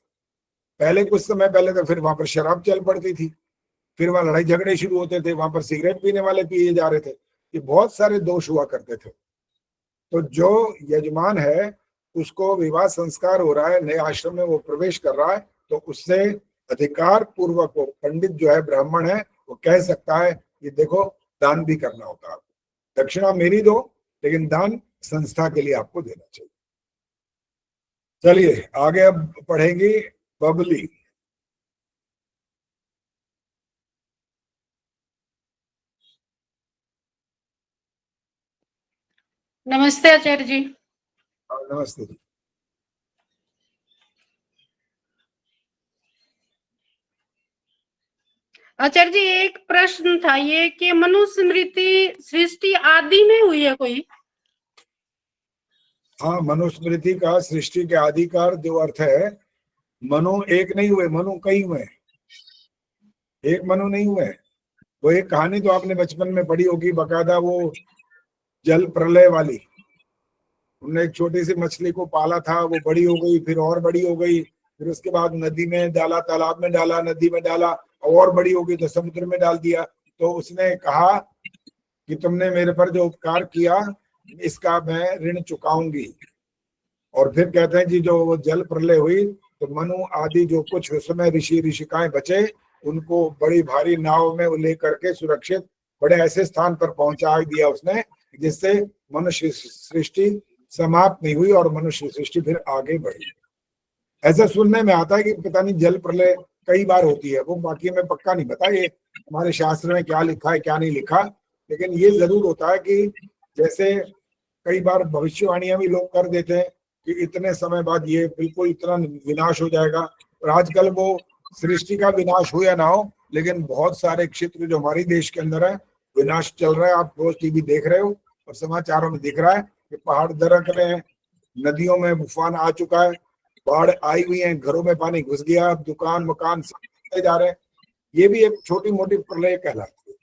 पहले कुछ समय पहले तो फिर वहां पर शराब चल पड़ती थी, फिर वहां लड़ाई झगड़े शुरू होते थे, वहां पर सिगरेट पीने वाले पिए जा रहे थे, ये बहुत सारे दोष हुआ करते थे। तो जो यजमान है उसको विवाह संस्कार हो रहा है, नए आश्रम में वो प्रवेश कर रहा है, तो उससे अधिकार पूर्वक वो पंडित जो है, ब्राह्मण है, वो कह सकता है कि देखो दान भी करना होता है, दक्षिणा मेरी दो लेकिन दान संस्था के लिए आपको देना चाहिए। चलिए आगे अब पढ़ेंगे बबली। नमस्ते आचार्य जी। नमस्ते जी। आचार्य जी एक प्रश्न था ये कि मनुस्मृति सृष्टि आदि में हुई है कोई? हाँ, मनुस्मृति का सृष्टि के आदिकार जो अर्थ है, मनु एक नहीं हुए, मनु कई हुए, एक मनु नहीं हुए। वो एक कहानी तो आपने बचपन में पढ़ी होगी बकायदा, वो जल प्रलय वाली। उन्होंने एक छोटी सी मछली को पाला था, वो बड़ी हो गई, फिर और बड़ी हो गई, फिर उसके बाद नदी में डाला, तालाब में डाला, नदी में डाला, और बड़ी हो गई तो समुद्र में डाल दिया। तो उसने कहा कि तुमने मेरे पर जो उपकार किया इसका मैं ऋण चुकाऊंगी। और फिर कहते हैं जी जो वो जल प्रलय हुई तो मनु आदि जो कुछ उस समय ऋषि ऋषिकाएं बचे, उनको बड़ी भारी नाव में वो लेकर के सुरक्षित बड़े ऐसे स्थान पर पहुंचा दिया उसने, जिससे मनुष्य सृष्टि समाप्त नहीं हुई और मनुष्य सृष्टि फिर आगे बढ़ी। ऐसा सुनने में आता है कि पता नहीं जल प्रलय कई बार होती है, वो बाकी में पक्का नहीं पता ये हमारे शास्त्र में क्या लिखा है क्या नहीं लिखा, लेकिन ये जरूर होता है कि जैसे कई बार भविष्यवाणियां भी लोग कर देते हैं कि इतने समय बाद ये बिल्कुल इतना विनाश हो जाएगा। और आजकल वो सृष्टि का विनाश हो या ना हो, लेकिन बहुत सारे क्षेत्र जो हमारे देश के अंदर है विनाश चल रहा है। आप रोज टीवी देख रहे हो और समाचारों में दिख रहा है कि पहाड़ दरक रहे हैं, नदियों में उफान आ चुका है, बाढ़ आई हुई है, घरों में पानी घुस गया, दुकान मकान सब जा रहे हैं। ये भी एक छोटी मोटी प्रलय कहलाती है।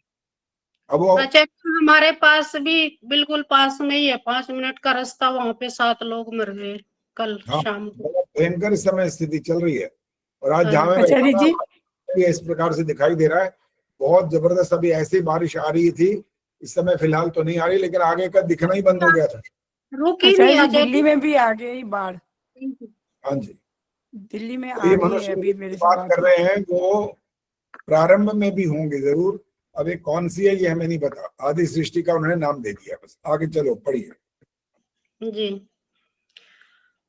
अब वो अच्छा, हमारे पास भी बिल्कुल पास में ही है, 5 मिनट का रास्ता, वहां पे 7 लोग मर गए कल शाम को। बहुत भयंकर समय स्थिति चल रही है। और आज जहाँ मैं आचार्य बैठा जी था, इस प्रकार से दिखाई दे रहा है, बहुत जबरदस्त अभी ऐसी बारिश आ रही थी। इस समय फिलहाल तो नहीं आ रही, लेकिन आगे का दिखना ही बंद हो गया था। रुकी नहीं आचार्य जी आचार्य दिल्ली में भी आ गई बाढ़, हाँ जी, दिल्ली में तो ये आ गई है, मनुष्य अभी मेरे से बात बात कर हुई। रहे हैं वो प्रारंभ में भी होंगे जरूर। अब ये कौन सी है ये हमें नहीं पता, आदि सृष्टि का उन्होंने नाम दे दिया बस। आगे चलो पढ़िए जी।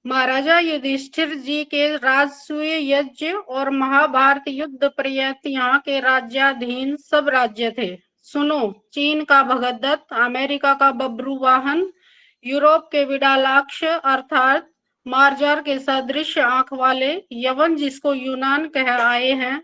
महाराजा युधिष्ठिर जी के राजसूय यज्ञ और महाभारत युद्ध पर्यंत यहाँ के राज्याधीन सब राज्य थे। सुनो, चीन का भगदत्त, अमेरिका का बब्रू वाहन, यूरोप के विडालाक्ष अर्थात मार्जार के सदृश आंख वाले यवन जिसको यूनान कह आए हैं,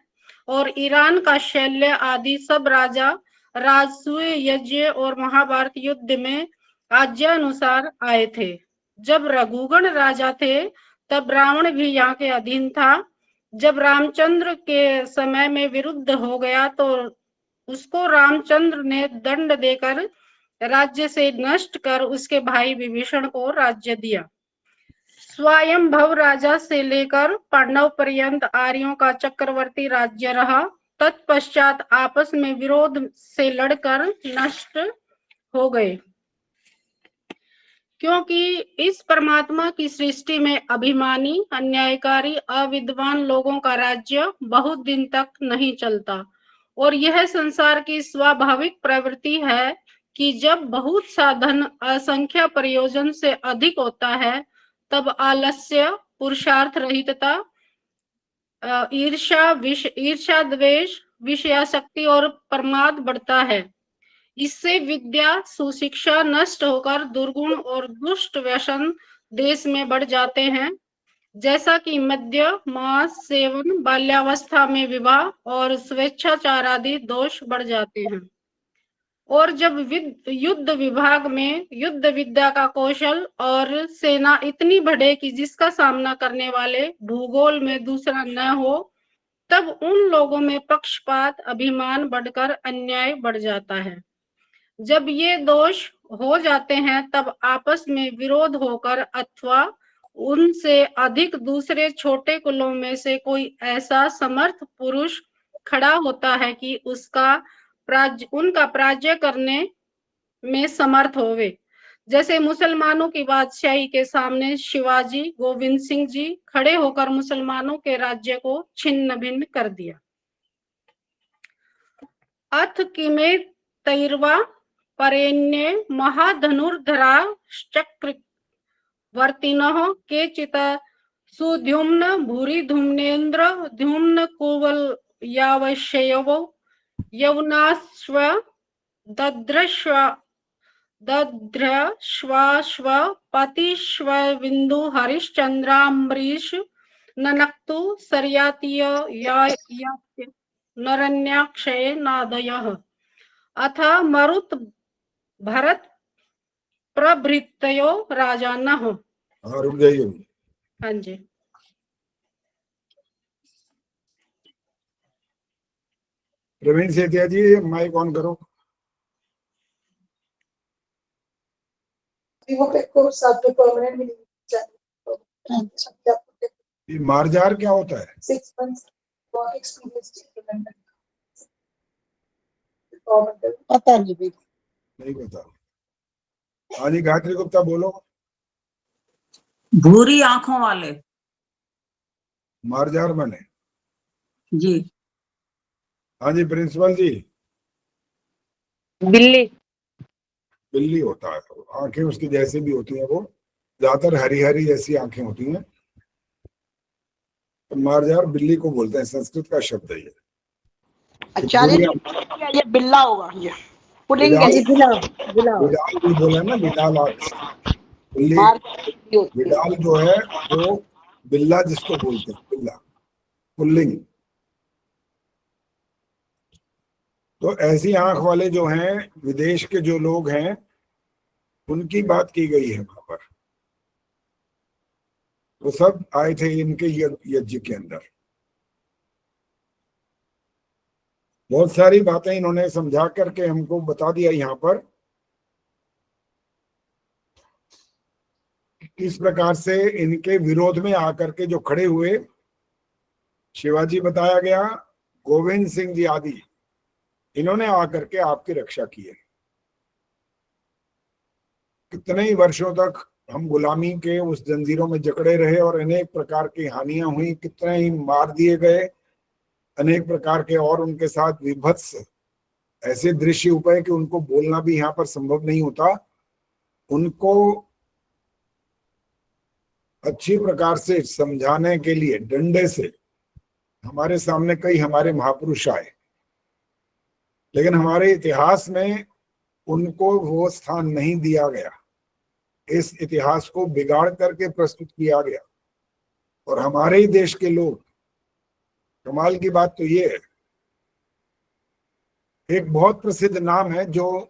और ईरान का शैल्य आदि सब राजा राजसूय यज्ञ और महाभारत युद्ध में आज्ञा अनुसार आए थे। जब रघुगण राजा थे तब रावण भी यहाँ के अधीन था। जब रामचंद्र के समय में विरुद्ध हो गया तो उसको रामचंद्र ने दंड देकर राज्य से नष्ट कर उसके भाई विभीषण को राज्य दिया। स्वयंभव राजा से लेकर पांडव पर्यंत आर्यों का चक्रवर्ती राज्य रहा। तत्पश्चात आपस में विरोध से लड़कर नष्ट हो गए, क्योंकि इस परमात्मा की सृष्टि में अभिमानी, अन्यायकारी, अविद्वान लोगों का राज्य बहुत दिन तक नहीं चलता। और यह संसार की स्वाभाविक प्रवृत्ति है कि जब बहुत सा धन असंख्य प्रयोजन से अधिक होता है तब आलस्य, पुरुषार्थ रहितता, ईर्ष्या, द्वेष, विषयासक्ति और प्रमाद बढ़ता है। इससे विद्या, सुशिक्षा नष्ट होकर दुर्गुण और दुष्ट व्यसन देश में बढ़ जाते हैं, जैसा कि मद्य, मांस सेवन, बाल्यावस्था में विवाह और स्वेच्छाचार आदि दोष बढ़ जाते हैं। और जब युद्ध विभाग में युद्ध विद्या का कौशल और सेना इतनी बढ़े कि जिसका सामना करने वाले भूगोल में दूसरा न हो, तब उन लोगों में पक्षपात, अभिमान बढ़कर अन्याय बढ़ जाता है। जब ये दोष हो जाते हैं तब आपस में विरोध होकर अथवा उनसे अधिक दूसरे छोटे कुलों में से कोई ऐसा समर्थ पुरुष खड़ा होता है कि उनका पराजय करने में समर्थ होवे। जैसे मुसलमानों की बादशाही के सामने शिवाजी, गोविंद सिंह जी खड़े होकर मुसलमानों के राज्य को छिन्न भिन्न कर दिया। अथ किमे तैर्वा परेण्ये महाधनुर्धरा चक्र वर्तिनः केचित् सुद्युम्न भूरि धूम्नेन्द्र द्युम्न कुवल यावशयवो यवनाश्व दद्रश्वाश्व पतिश्व विन्दु हरिश्चन्द्राम्बरीश ननक्तु सर्यातीय नरण्याक्षये नादयः अथ मरुत् भरत प्रभृतयो राजानः। हाँ रुक जाइए। हाँ जी। प्रवीण सेठिया जी माइक ऑन करो। ये मारजार क्या होता है? 6 months work experience पता नहीं भाई। नहीं पता। हाँ जी गायत्री गुप्ता बोलो। भूरी आंखों वाले। मारजार बने जी। हाँ जी प्रिंसिपल जी। बिल्ली। बिल्ली होता है, आंखें उसकी जैसी भी होती हैं, वो ज्यादातर हरी हरी जैसी आंखें होती हैं। तो मारजार बिल्ली को बोलते हैं, संस्कृत का शब्द है ये। आचार्य जी ये बिल्ला होगा, ये पुलिंग है। बिडाल भी बोला ना, बिडाल बिल्ली। बिडाल जो है वो बिल्ला जिसको बोलते हैं, बिल्ला पुल्लिंग। तो ऐसी आंख वाले जो हैं विदेश के जो लोग हैं उनकी बात की गई है वहां पर। वो सब आए थे इनके यज्ञ के अंदर। बहुत सारी बातें इन्होंने समझा करके हमको बता दिया यहाँ पर, किस प्रकार से इनके विरोध में आकर के जो खड़े हुए, शिवाजी बताया गया, गोविंद सिंह जी आदि, इन्होंने आकर के आपकी रक्षा की है। कितने ही वर्षों तक हम गुलामी के उस जंजीरों में जकड़े रहे और अनेक प्रकार की हानियां हुई, कितने ही मार दिए गए, अनेक प्रकार के और उनके साथ विभत्स ऐसे दृश्य हुए कि उनको बोलना भी यहाँ पर संभव नहीं होता। उनको अच्छी प्रकार से समझाने के लिए डंडे से हमारे सामने कई हमारे महापुरुष आए, लेकिन हमारे इतिहास में उनको वो स्थान नहीं दिया गया। इस इतिहास को बिगाड़ करके प्रस्तुत किया गया। और हमारे ही देश के लोग, कमाल की बात तो ये है, एक बहुत प्रसिद्ध नाम है जो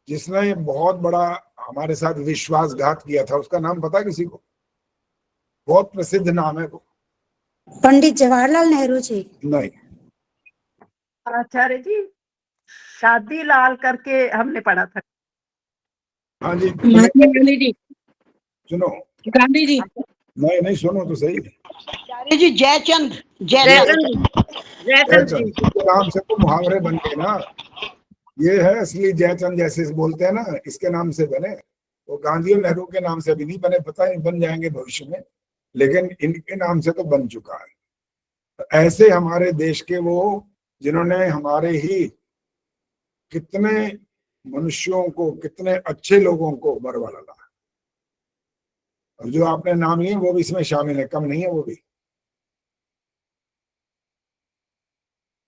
जिसने बहुत बड़ा हमारे साथ विश्वासघात किया था, उसका नाम पता है किसी को? बहुत प्रसिद्ध नाम है वो। पंडित जवाहरलाल नेहरू जी। नहीं। आचार्य जी शादी लाल करके हमने पढ़ा था। हाँ जी महात्मा गांधी जी। सुनो। गांधी जी। नहीं नहीं सुनो तो सही। आचार्य जी जयचंद। जयचंद जी इसके नाम से तो मुहावरे बन गए ना। ये है असली जयचंद, जैसे बोलते हैं ना, इसके नाम से बने। वो गांधी और नेहरू के नाम से अभी नहीं बने, पता नहीं बन जाएंगे भविष्य में, लेकिन इनके नाम से तो बन चुका है। तो ऐसे हमारे देश के वो जिन्होंने हमारे ही कितने मनुष्यों को, कितने अच्छे लोगों को बरवाला ला, और जो आपने नाम लिए वो भी इसमें शामिल है, कम नहीं है वो भी।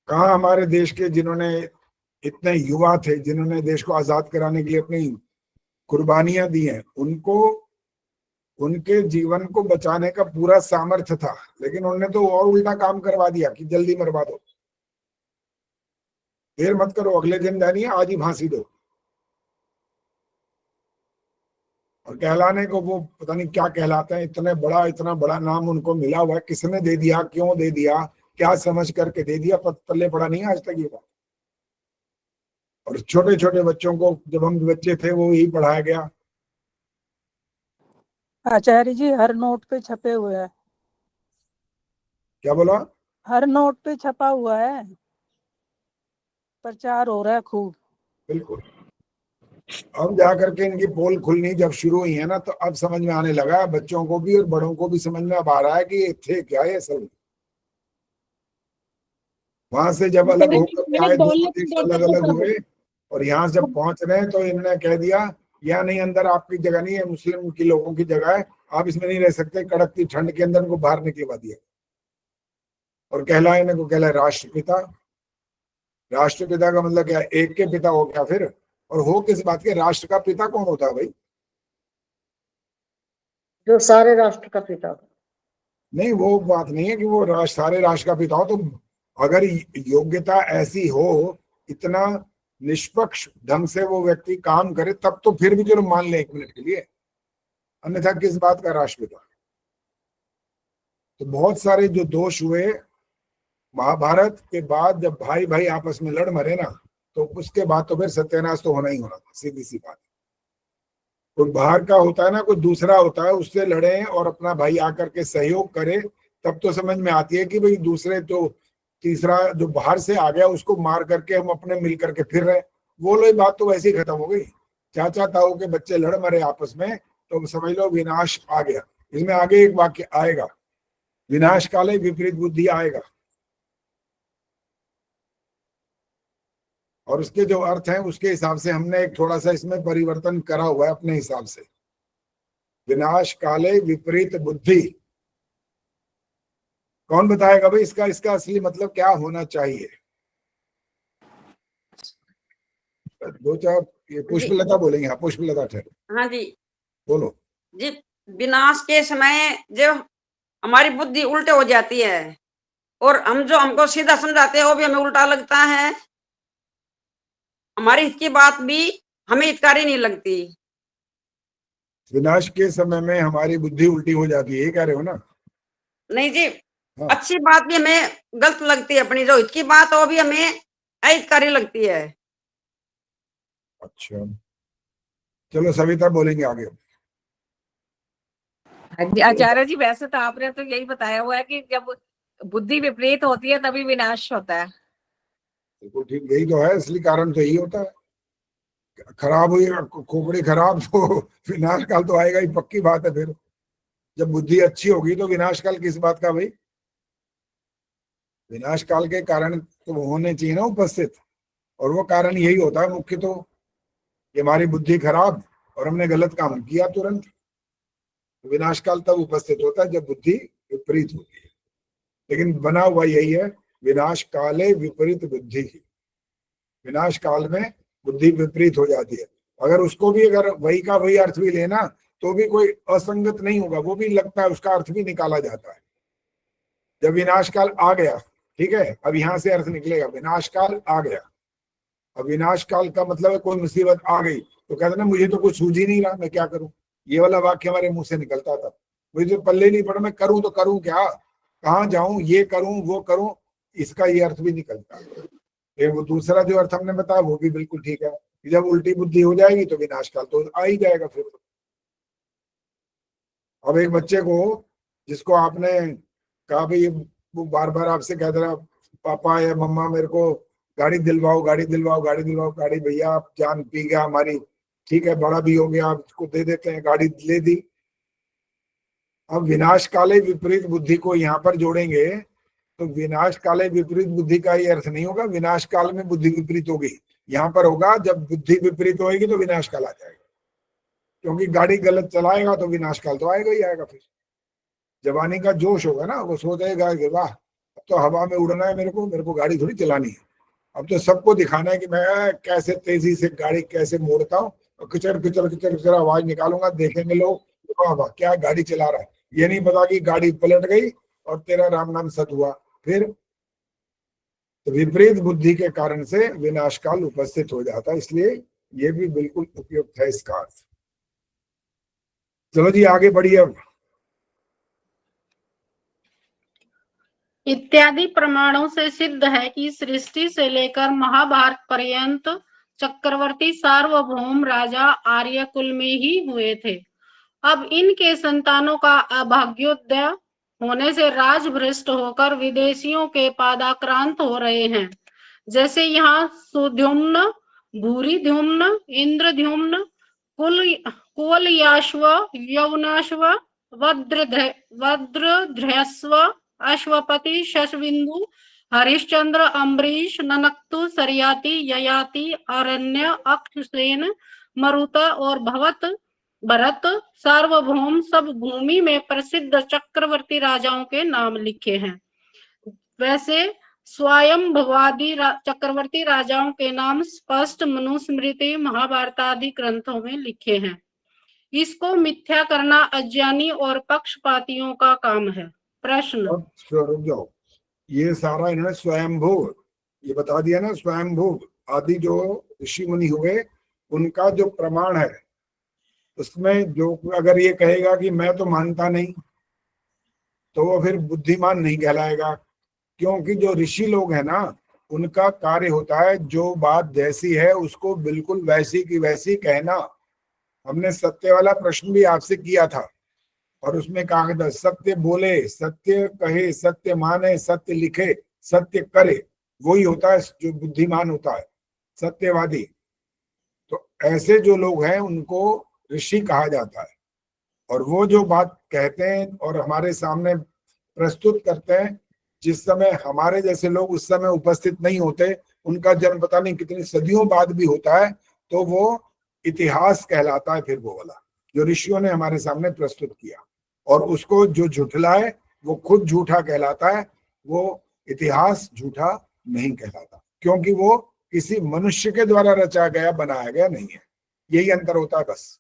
कहाँ हमारे देश के जिन्होंने, इतने युवा थे जिन्होंने देश को आजाद कराने के लिए अपनी कुर्बानियां दी हैं, उनको उनके जीवन को बचाने का पूरा सामर्थ्य था, लेकिन उन्होंने तो और उल्टा काम करवा दिया कि जल्दी मरवा दो, देर मत करो, अगले दिन जानिए आज ही फांसी दो। और कहलाने को वो पता नहीं क्या कहलाते हैं, इतना बड़ा नाम उनको मिला हुआ है। किसने दे दिया, क्यों दे दिया, क्या समझ करके दे दिया, पल्ले पड़ा नहीं आज तक ये बात। और छोटे छोटे बच्चों को, जब हम बच्चे थे वो यही पढ़ाया गया। आचार्य जी हर नोट पे छपे हुए हैं। क्या बोला? हर नोट पे छपा हुआ है, प्रचार हो रहा है खूब। बिल्कुल। अब जाकर के इनकी पोल खुलनी जब शुरू हुई है ना, तो अब समझ में आने लगा, बच्चों को भी और बड़ों को भी समझ में अब आ रहा है कि ये थे क्या ये सब। वहां से जब अलग होकर आए, दोनों देश अलग अलग हुए और यहाँ जब पहुंच रहे हैं तो इन्होंने कह दिया यहाँ नहीं, अंदर आपकी जगह नहीं है, मुस्लिम की लोगों की जगह है, आप इसमें नहीं रह सकते। कड़कती ठंड के अंदर उनको बाहर निकलवा दिया और कहलाए इन्हें को कहलाए राष्ट्रपिता। राष्ट्रपिता का मतलब क्या? एक के पिता हो क्या फिर? और हो किस बात के? राष्ट्र का पिता कौन होता है भाई? जो सारे राष्ट्र का पिता। नहीं, वो बात नहीं है कि वो राष्ट्र सारे राष्ट्र का पिता हो, तो अगर योग्यता ऐसी हो, इतना निष्पक्ष ढंग से वो व्यक्ति काम करे, तब तो फिर भी चलो मान ले 1 मिनट के लिए, अन्यथा किस बात का राष्ट्रपिता। तो बहुत सारे जो दोष हुए महाभारत के बाद, जब भाई भाई आपस में लड़ मरे ना, तो उसके बाद तो फिर सत्यानाश तो होना ही होना था, सीधी सी बात। कोई बाहर का होता है ना, कोई दूसरा होता है, उससे लड़े और अपना भाई आकर के सहयोग करे, तब तो समझ में आती है कि भाई दूसरे तो तीसरा जो बाहर से आ गया उसको मार करके हम अपने मिल करके फिर रहे, वो लोग बात तो वैसे ही खत्म हो गई। चाचा ताऊ के बच्चे लड़ मरे आपस में, तो समझ लो विनाश आ गया। इसमें आगे एक वाक्य आएगा, विनाश काले विपरीत बुद्धि आएगा, और उसके जो अर्थ हैं उसके हिसाब से हमने एक थोड़ा सा इसमें परिवर्तन करा हुआ है अपने हिसाब से। विनाश काले विपरीत बुद्धि, कौन बताएगा भाई इसका असली मतलब क्या होना चाहिए? दो चार ये पुष्पलता बोलेंगे। हाँ, पुष्पलता ठहर। हाँ जी बोलो जी। विनाश के समय जब हमारी बुद्धि उल्टे हो जाती है और हम जो हमको सीधा समझाते हैं वो भी हमें उल्टा लगता है, हमारी हित की बात भी हमें हितकारी नहीं लगती। विनाश के समय में हमारी बुद्धि उल्टी हो जाती है, ये कह रहे हो ना? नहीं जी, हाँ। अच्छी बात भी हमें गलत लगती है, अपनी जो हित की बात है वो भी हमें अहितकारी लगती है। अच्छा, चलो सविता बोलेंगे आगे। आचार्य जी, वैसे तो आपने तो यही बताया हुआ है कि जब बुद्धि विपरीत होती है तभी विनाश होता है। बिल्कुल ठीक, यही तो है, असली कारण तो यही होता है। खराब हुई खोपड़ी खराब तो विनाश काल तो आएगा ही, पक्की बात है। फिर जब बुद्धि अच्छी होगी तो विनाश काल किस बात का भाई? विनाश काल के कारण तो होने चाहिए ना उपस्थित, और वो कारण यही होता है मुख्य, तो कि हमारी बुद्धि खराब और हमने गलत काम किया तुरंत। विनाश काल तब उपस्थित होता है जब बुद्धि विपरीत होती है, लेकिन बना हुआ यही है, विनाश काले विपरीत बुद्धि। विनाश काल में बुद्धि विपरीत हो जाती है। अगर उसको भी अगर वही का वही अर्थ भी लेना तो भी कोई असंगत नहीं होगा, वो भी लगता है, उसका अर्थ भी निकाला जाता है। जब विनाश काल आ गया, ठीक है, अब यहां से अर्थ निकलेगा, विनाश काल आ गया। अब विनाश काल का मतलब है कोई मुसीबत आ गई तो कहते ना मुझे तो कुछ सूझ ही नहीं रहा, मैं क्या करूं। ये वाला वाक्य हमारे मुंह से निकलता था, मुझे तो पल्ले नहीं पड़ा, मैं करूं तो करूं क्या, कहाँ जाऊं, ये करूं वो करूं, इसका ये अर्थ भी निकलता है। वो दूसरा जो अर्थ हमने बताया वो भी बिल्कुल ठीक है, जब उल्टी बुद्धि हो जाएगी तो विनाश काल तो आ ही जाएगा फिर। अब एक बच्चे को जिसको आपने कहा भाई वो बार बार आपसे कहता रहा पापा या मम्मा मेरे को गाड़ी दिलवाओ गाड़ी दिलवाओ गाड़ी दिलवाओ, गाड़ी भैया आप जान पी गया हमारी, ठीक है बड़ा भी हो गया, आप इसको दे देते हैं, गाड़ी ले दी। अब विनाश काले विपरीत बुद्धि को यहाँ पर जोड़ेंगे तो विनाश काले विपरीत बुद्धि का ये अर्थ नहीं होगा विनाश काल में बुद्धि विपरीत होगी, यहाँ पर होगा जब बुद्धि विपरीत होगी तो विनाश काल आ जाएगा, क्योंकि गाड़ी गलत चलाएगा तो विनाश काल तो आएगा ही आएगा। फिर जवानी का जोश होगा ना, वो सोचेगा कि वाह अब तो हवा में उड़ना है, मेरे को गाड़ी थोड़ी चलानी है, अब तो सबको दिखाना है कि मैं कैसे तेजी से गाड़ी कैसे मोड़ता हूँ और किचर किचर किचर किचर आवाज निकालूंगा, देखेंगे लोग वाह वाह क्या गाड़ी चला रहा है। ये नहीं पता कि गाड़ी पलट गई और तेरा राम नाम सत हुआ। फिर तो विपरीत बुद्धि के कारण से विनाश काल उपस्थित हो जाता है, इसलिए ये भी बिल्कुल उपयुक्त है इसका अर्थ। चलो जी आगे बढ़िए। अब इत्यादि प्रमाणों से सिद्ध है कि सृष्टि से लेकर महाभारत पर्यंत चक्रवर्ती सार्वभौम राजा आर्य कुल में ही हुए थे। अब इनके संतानों का अभाग्योदय होने से राज भ्रष्ट होकर विदेशियों के पादाक्रांत हो रहे हैं। जैसे यहाँ सुद्युम्न, भूरिद्युम्न, इंद्रद्युम्न, कुवलयाश्व, यवनाश्व, वज्रध्रस्व, अश्वपति, शशबिंदु, हरिश्चंद्र, अम्बरीश, ननक्तु, सरयाति, ययाति, अरण्य, अक्षसेन, मरुता और भरत सार्वभौम सब भूमि में प्रसिद्ध चक्रवर्ती राजाओं के नाम लिखे हैं। वैसे स्वयंभवादी चक्रवर्ती राजाओं के नाम स्पष्ट मनुस्मृति, महाभारत आदि ग्रंथों में लिखे हैं। इसको मिथ्या करना अज्ञानी और पक्षपातियों का काम है। प्रश्न रुक जाओ, ये सारा इन्होंने स्वयंभू ये बता दिया ना, स्वयंभू आदि जो ऋषि मुनि हुए उनका जो प्रमाण है उसमें जो अगर ये कहेगा कि मैं तो मानता नहीं तो वो फिर बुद्धिमान नहीं कहलाएगा, क्योंकि जो ऋषि लोग हैं ना उनका कार्य होता है जो बात जैसी है उसको बिल्कुल वैसी की वैसी कहना। हमने सत्य वाला प्रश्न भी आपसे किया था और उसमें कहा था सत्य बोले, सत्य कहे, सत्य माने, सत्य लिखे, सत्य करे, वही होता है जो बुद्धिमान होता है, सत्यवादी। तो ऐसे जो लोग हैं उनको ऋषि कहा जाता है, और वो जो बात कहते हैं और हमारे सामने प्रस्तुत करते हैं, जिस समय हमारे जैसे लोग उस समय उपस्थित नहीं होते, उनका जन्म पता नहीं कितनी सदियों बाद भी होता है, तो वो इतिहास कहलाता है फिर वो वाला जो ऋषियों ने हमारे सामने प्रस्तुत किया। और उसको जो झुठलाए वो खुद झूठा कहलाता है, वो इतिहास झूठा नहीं कहलाता, क्योंकि वो किसी मनुष्य के द्वारा रचा गया बनाया गया नहीं है। यही अंतर होता है बस।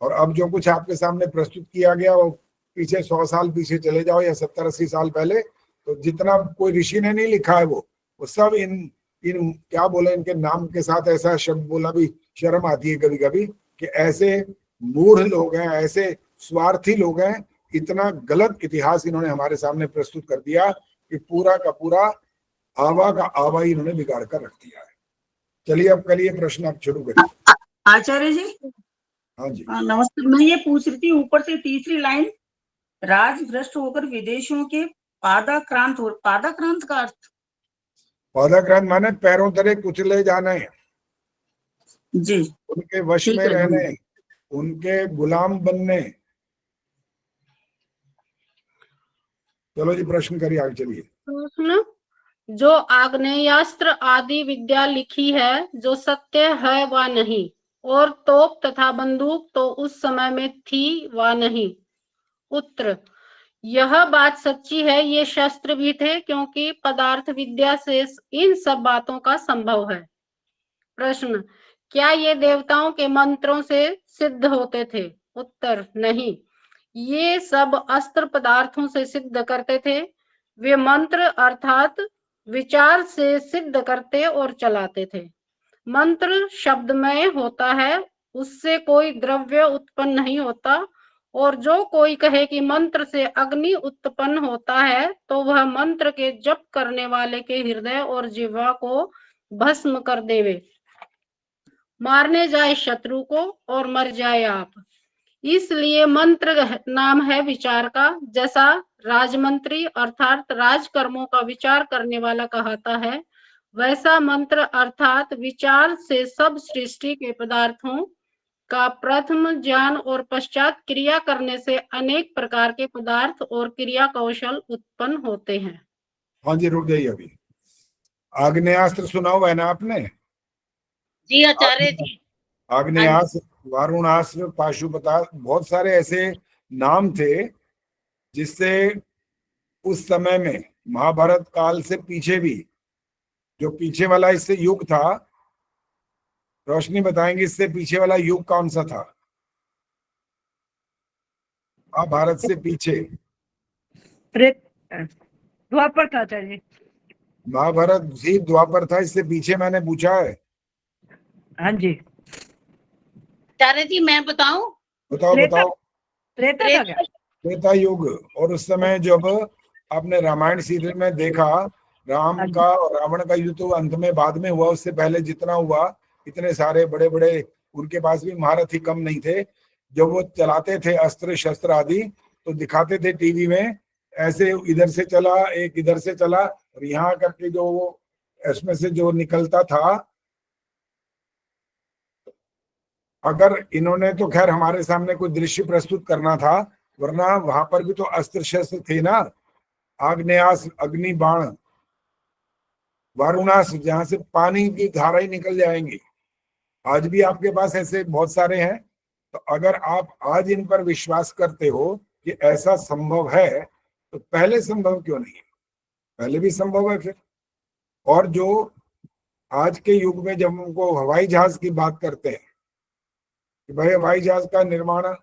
और अब जो कुछ आपके सामने प्रस्तुत किया गया वो पीछे 100 साल पीछे चले जाओ या 70-80 साल पहले, तो जितना कोई ऋषि ने नहीं लिखा है वो सब इन क्या बोले, इनके नाम के साथ ऐसा शब्द बोला भी शर्म आती है कभी कभी कि ऐसे मूढ़ लोग हैं, ऐसे स्वार्थी लोग हैं, इतना गलत इतिहास इन्होंने हमारे सामने प्रस्तुत कर दिया कि पूरा का पूरा आवा का आवा ही इन्होंने बिगाड़ कर रख दिया है। चलिए अब करिए प्रश्न, आप शुरू करिए। आचार्य जी। हाँ जी। नमस्ते। मैं ये पूछ रही थी, ऊपर से तीसरी लाइन, राज भ्रष्ट होकर विदेशियों के पादाक्रांत का अर्थ? पादाक्रांत माने पैरों तले कुचले जाने जी, उनके वश में रहने, उनके गुलाम बनने। चलो जी प्रश्न करिए, आगे चलिए। प्रश्न, जो आग्नेयास्त्र आदि विद्या लिखी है जो सत्य है व नहीं, और तोप तथा बंदूक तो उस समय में थी व नहीं। उत्तर, यह बात सच्ची है, ये शस्त्र भी थे, क्योंकि पदार्थ विद्या से इन सब बातों का संभव है। प्रश्न, क्या ये देवताओं के मंत्रों से सिद्ध होते थे? उत्तर, नहीं, ये सब अस्त्र पदार्थों से सिद्ध करते थे। वे मंत्र अर्थात विचार से सिद्ध करते और चलाते थे। मंत्र शब्दमय होता है, उससे कोई द्रव्य उत्पन्न नहीं होता, और जो कोई कहे कि मंत्र से अग्नि उत्पन्न होता है तो वह मंत्र के जप करने वाले के हृदय और जिह्वा को भस्म कर देवे, मारने जाए शत्रु को और मर जाए आप। इसलिए मंत्र नाम है विचार का, जैसा राजमंत्री अर्थात राजकर्मों का विचार करने वाला कहता है, वैसा मंत्र अर्थात विचार से सब सृष्टि के पदार्थों का प्रथम ज्ञान और पश्चात क्रिया करने से अनेक प्रकार के पदार्थ और क्रिया कौशल उत्पन्न होते हैं। हाँ जी, रुक जाइए अभी। आग्नेयास्त्र सुना हुआ है ना आपने? जी आचार्य जी। आग्नेयास्त्र, वारुणास्त्र, पाशुपतास्त्र, बहुत सारे ऐसे नाम थे जिससे उस समय में महाभारत काल से पीछे भी, जो पीछे वाला इससे युग था, रोशनी बताएंगे इससे पीछे वाला युग कौन सा था? महाभारत से पीछे द्वापर था आचार्य जी। महाभारत जी द्वापर था, इससे पीछे मैंने पूछा है। हाँ जी आचार्य जी, मैं बताऊं? बताओ बताओ। त्रेता था क्या? त्रेता युग। और उस समय जब आपने रामायण सीरियल में देखा, राम का और रावण का युद्ध तो अंत में बाद में हुआ, उससे पहले जितना हुआ, इतने सारे बड़े बड़े, उनके पास भी महारथी कम नहीं थे। जब वो चलाते थे अस्त्र शस्त्र आदि तो दिखाते थे टीवी में, ऐसे इधर से चला एक, इधर से चला, और यहाँ करके जो वो इसमें से जो निकलता था, अगर इन्होंने तो खैर हमारे सामने कोई दृश्य प्रस्तुत करना था, वरना वहां पर भी तो अस्त्र शस्त्र थे ना, आग्नेयास्त्र अग्नि बाण, वारुणास्त्र जहां से पानी की धाराएं निकल जाएंगी। आज भी आपके पास ऐसे बहुत सारे हैं। तो अगर आप आज इन पर विश्वास करते हो कि ऐसा संभव है, तो पहले संभव क्यों नहीं है? पहले भी संभव है फिर। और जो आज के युग में जब उनको हवाई जहाज की बात करते हैं कि भाई हवाई जहाज का निर्माण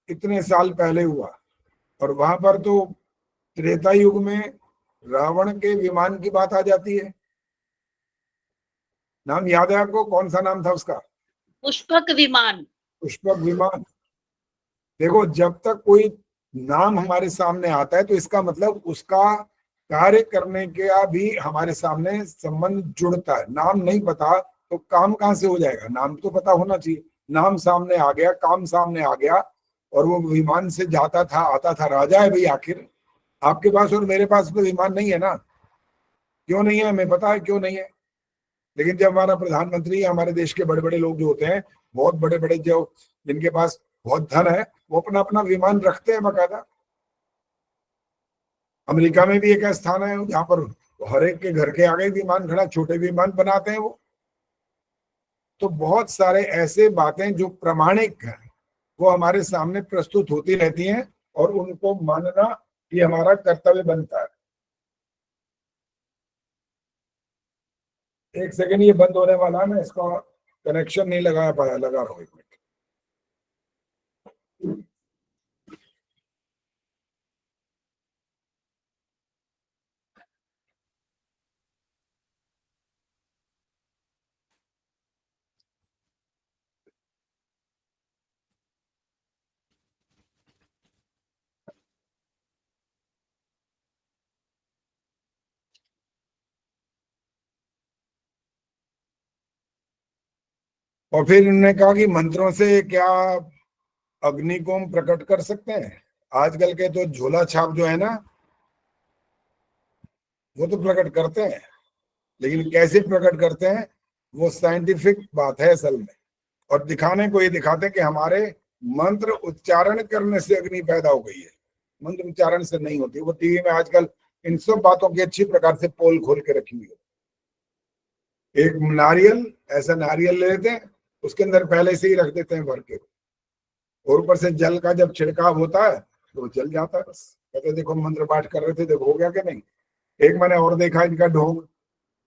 इतने साल पहले हुआ, और वहां पर तो त्रेता युग में रावण के विमान की बात आ जाती है। नाम याद है आपको? कौन सा नाम था उसका? पुष्पक विमान। पुष्पक विमान। देखो, जब तक कोई नाम हमारे सामने आता है तो इसका मतलब उसका कार्य करने का भी हमारे सामने संबंध जुड़ता है। नाम नहीं पता तो काम कहां से हो जाएगा? नाम तो पता होना चाहिए। नाम सामने आ गया, काम सामने आ गया, और वो विमान से जाता था आता था। राजा है भाई आखिर। आपके पास और मेरे पास तो विमान नहीं है ना। क्यों नहीं है? हमें पता है क्यों नहीं है। लेकिन जब हमारा प्रधानमंत्री, हमारे देश के बड़े बड़े लोग जो होते हैं, बहुत बड़े बड़े, जो जिनके पास बहुत धन है, वो अपना अपना विमान रखते हैं बाकायदा। अमेरिका में भी एक स्थान है जहां पर हर एक के घर के आगे विमान खड़ा, छोटे विमान बनाते हैं वो। तो बहुत सारे ऐसे बातें जो प्रामाणिक हैं वो हमारे सामने प्रस्तुत होती रहती हैं, और उनको मानना ये हमारा कर्तव्य बनता है। एक सेकंड, ये बंद होने वाला है, मैं इसका कनेक्शन नहीं लगा पाया, लगा रहा हूं 1 मिनट। और फिर इन्होंने कहा कि मंत्रों से क्या अग्नि को हम प्रकट कर सकते हैं? आजकल के तो झोला छाप जो है ना, वो तो प्रकट करते हैं, लेकिन कैसे प्रकट करते हैं वो साइंटिफिक बात है असल में। और दिखाने को ये दिखाते हैं कि हमारे मंत्र उच्चारण करने से अग्नि पैदा हो गई है। मंत्र उच्चारण से नहीं होती। वो टीवी में आजकल इन सब बातों की अच्छी प्रकार से पोल खोल के रखी हुई है। एक नारियल, ऐसा नारियल ले लेते हैं, उसके अंदर पहले से ही रख देते हैं भर के, और ऊपर से जल का जब छिड़काव होता है तो जल जाता है। बस कहते देखो मंत्र पाठ कर रहे थे, देखो हो गया कि नहीं। एक मैंने और देखा, इनका ढोंग,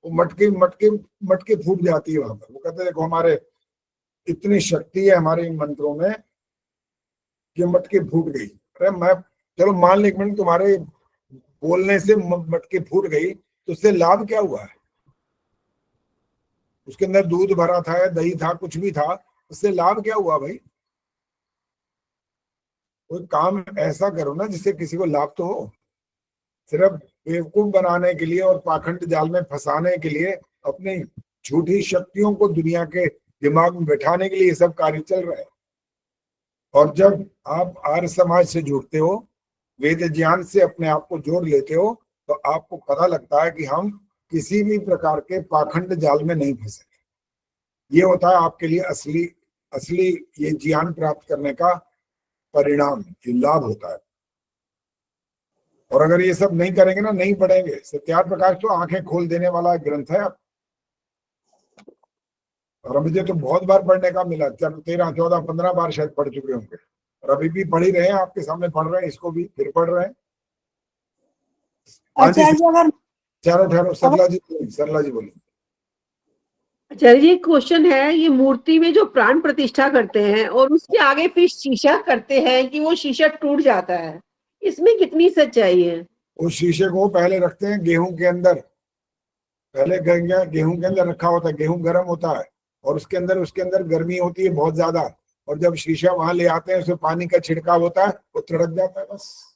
वो मटकी मटकी मटकी फूट जाती है वहां पर। वो कहते देखो हमारे इतनी शक्ति है हमारे इन मंत्रों में कि मटकी फूट गई। अरे मैं, चलो मान ली 1 मिनट, तुम्हारे बोलने से मटकी फूट गई, तो उससे लाभ क्या हुआ है? उसके अंदर दूध भरा था, दही था, कुछ भी था, उससे लाभ क्या हुआ भाई? कोई काम ऐसा करो ना जिससे किसी को लाभ तो हो। सिर्फ बेवकूफ बनाने के लिए और पाखंड जाल में फंसाने के लिए, अपनी झूठी शक्तियों को दुनिया के दिमाग में बैठाने के लिए ये सब कार्य चल रहे हैं। और जब आप आर्य समाज से जुड़ते हो, वेद ज्ञान से अपने आप को जोड़ लेते हो, तो आपको पता लगता है कि हम किसी भी प्रकार के पाखंड जाल में नहीं फंसे। ये होता है आपके लिए असली असली ये ज्ञान प्राप्त करने का परिणाम, ये लाभ होता है। और अगर ये सब नहीं करेंगे ना, नहीं पढ़ेंगे, सत्यार्थ प्रकाश तो आंखें खोल देने वाला ग्रंथ है। और मुझे तो बहुत बार पढ़ने का मिला, 13, 14, 15 बार शायद पढ़ चुके होंगे, और अभी भी पढ़ ही रहे हैं, आपके सामने पढ़ रहे हैं, इसको भी फिर पढ़ रहे हैं। ठहरो, सरला जी बोलिए। आचार्य जी, क्वेश्चन है, ये मूर्ति में जो प्राण प्रतिष्ठा करते हैं और उसके आगे फिर शीशा करते हैं कि वो शीशा टूट जाता है, इसमें कितनी सच्चाई है? उस शीशे को पहले रखते हैं गेहूं के अंदर, पहले गेहूं के अंदर रखा होता है। गेहूं गर्म होता है और उसके अंदर गर्मी होती है बहुत ज्यादा, और जब शीशा वहां ले आते हैं, उसमें पानी का छिड़काव होता है, वो तड़क जाता है। बस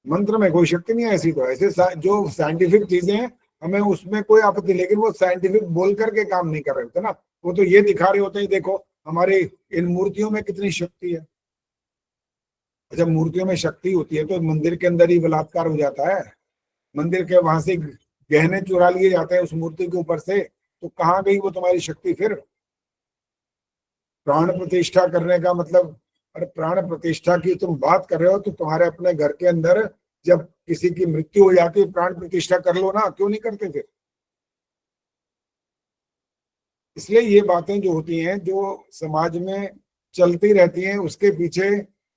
मंत्र में कोई शक्ति नहीं है ऐसी। तो ऐसे जो साइंटिफिक चीजें हैं, हमें उसमें कोई आपत्ति, लेकिन वो साइंटिफिक बोल करके काम नहीं कर रहे होते ना, वो तो ये दिखा रहे होते हैं देखो हमारे इन मूर्तियों में कितनी शक्ति है। जब मूर्तियों में शक्ति होती है तो मंदिर के अंदर ही बलात्कार हो जाता है, मंदिर के वहां से गहने चुरा लिए जाते हैं उस मूर्ति के ऊपर से, तो कहाँ गई वो तुम्हारी शक्ति? फिर प्राण प्रतिष्ठा करने का मतलब, अरे प्राण प्रतिष्ठा की तुम बात कर रहे हो तो तुम्हारे अपने घर के अंदर जब किसी की मृत्यु हो जाती है, प्राण प्रतिष्ठा कर लो ना, क्यों नहीं करते फिर? इसलिए ये बातें जो होती हैं, जो समाज में चलती रहती हैं, उसके पीछे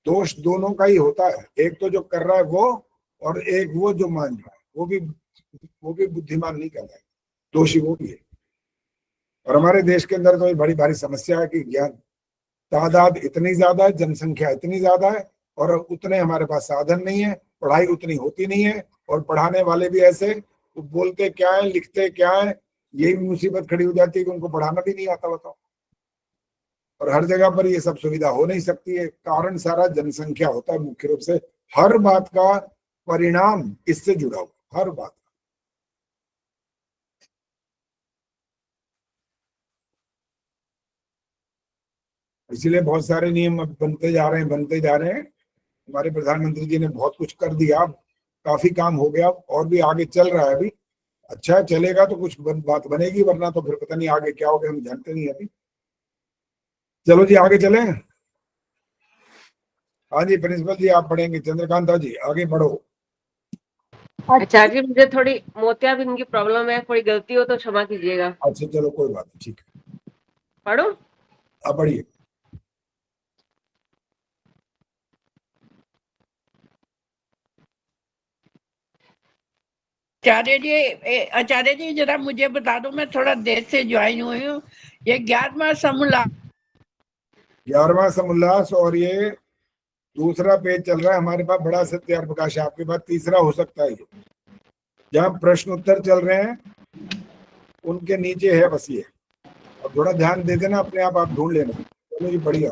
दोष दोनों का ही होता है। एक तो जो कर रहा है वो, और एक वो जो मान रहा है, वो भी बुद्धिमान नहीं कर रहा है, दोषी वो भी है। और हमारे देश के अंदर तो ये बड़ी भारी समस्या है कि ज्ञान तादाद इतनी ज्यादा है, जनसंख्या इतनी ज्यादा है, और उतने हमारे पास साधन नहीं है, पढ़ाई उतनी होती नहीं है, और पढ़ाने वाले भी ऐसे, वो बोलते क्या है लिखते क्या है, यही मुसीबत खड़ी हो जाती है कि उनको पढ़ाना भी नहीं आता, बताओ। और हर जगह पर ये सब सुविधा हो नहीं सकती है। कारण सारा जनसंख्या होता है मुख्य रूप से। हर बात का परिणाम इससे जुड़ा हुआ, हर बात। इसीलिए बहुत सारे नियम अब बनते जा रहे हैं। हमारे प्रधानमंत्री जी ने बहुत कुछ कर दिया, काफी काम हो गया, और भी आगे चल रहा है अभी। अच्छा है, चलेगा तो कुछ बात बनेगी, वरना तो फिर पता नहीं आगे क्या होगा, हम जानते नहीं अभी। चलो जी आगे चलें। हाँ जी प्रिंसिपल जी आप पढ़ेंगे। चंद्रकांता जी आगे बढ़ो। आचार्य जी मुझे थोड़ी मोतियाबिंद की प्रॉब्लम है, थोड़ी गलती हो तो क्षमा कीजिएगा। अच्छा चलो कोई बात नहीं, ठीक है पढ़ो। आप पढ़िए। आचार्य जी जरा मुझे बता दो, मैं थोड़ा देर से ज्वाइन हुई हूँ। ये 11वां समुल्लास और ये दूसरा पेज चल रहा है हमारे पास। बड़ा सत्यार प्रकाश है आपके पास, तीसरा हो सकता है ये, जहाँ प्रश्न उत्तर चल रहे हैं उनके नीचे है बस ये। अब थोड़ा ध्यान दे देना, अपने आप ढूंढ लेना। चलो जी बढ़िया।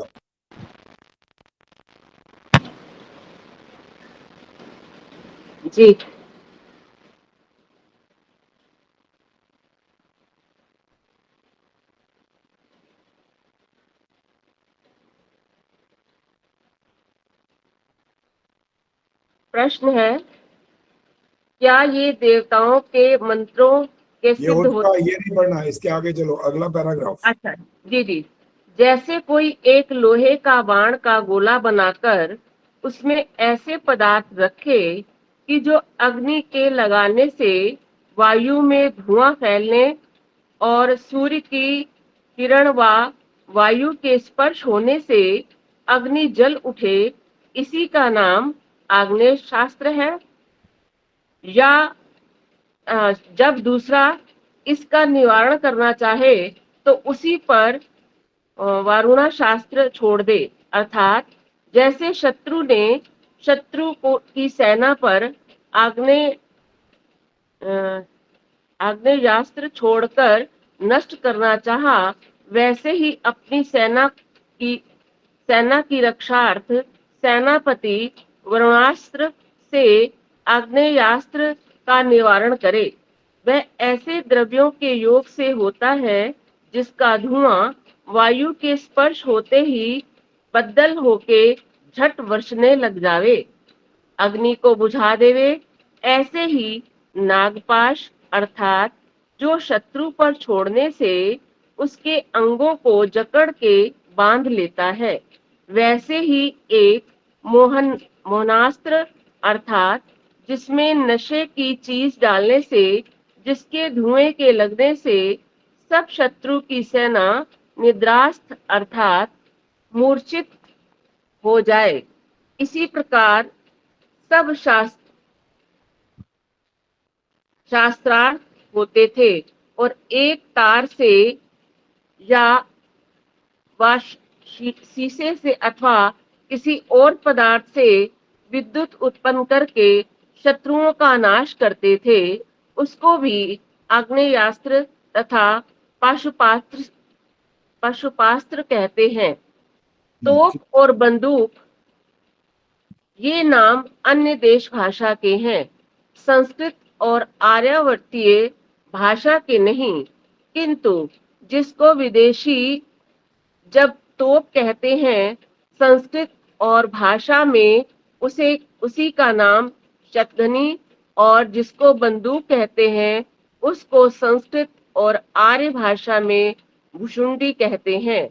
जी प्रश्न है, क्या ये देवताओं के मंत्रों के ये सिद्ध हो चुका, होते? ये नहीं पढ़ना, इसके आगे चलो, अगला पैराग्राफ। अच्छा जी जी। जैसे कोई एक लोहे का बाण का गोला बनाकर उसमें ऐसे पदार्थ रखे कि जो अग्नि के लगाने से वायु में धुआं फैलने और सूर्य की किरण व वायु के स्पर्श होने से अग्नि जल उठे, इसी का नाम आग्नेय शास्त्र है। या जब दूसरा इसका निवारण करना चाहे तो उसी पर वारुणा शास्त्र छोड़ दे। अर्थात जैसे शत्रु ने शत्रु को की सेना पर आग्नेयास्त्र छोड़कर नष्ट करना चाहा, वैसे ही अपनी सेना की रक्षार्थ सेनापति वरुणास्त्र से आग्नेयास्त्र का निवारण करे। वह ऐसे द्रव्यों के योग से होता है जिसका धुआं वायु के स्पर्श होते ही बद्दल होके झट वर्षने लग जावे, अग्नि को बुझा देवे। ऐसे ही नागपाश अर्थात जो शत्रु पर छोड़ने से उसके अंगों को जकड़ के बांध लेता है, वैसे ही एक मोहनास्त्र अर्थात जिसमें नशे की चीज डालने से जिसके धुएं के लगने से सब शत्रु की सेना निद्रास्थ अर्थात मूर्छित हो जाए। इसी प्रकार सब शास्त्रार्थ होते थे और एक तार से या शीशे से अथवा किसी और पदार्थ से विद्युत उत्पन्न करके शत्रुओं का नाश करते थे, उसको भी आग्नेयास्त्र तथा पाशुपास्त्र कहते हैं। तोप और बंदूक ये नाम अन्य देश भाषा के हैं, संस्कृत और आर्यावर्तीय भाषा के नहीं। किंतु जिसको विदेशी जब तोप कहते हैं, संस्कृत और भाषा में उसी का नाम शतघनी, और जिसको बंदूक कहते हैं उसको संस्कृत और आर्य भाषा में भुशुंडी कहते हैं।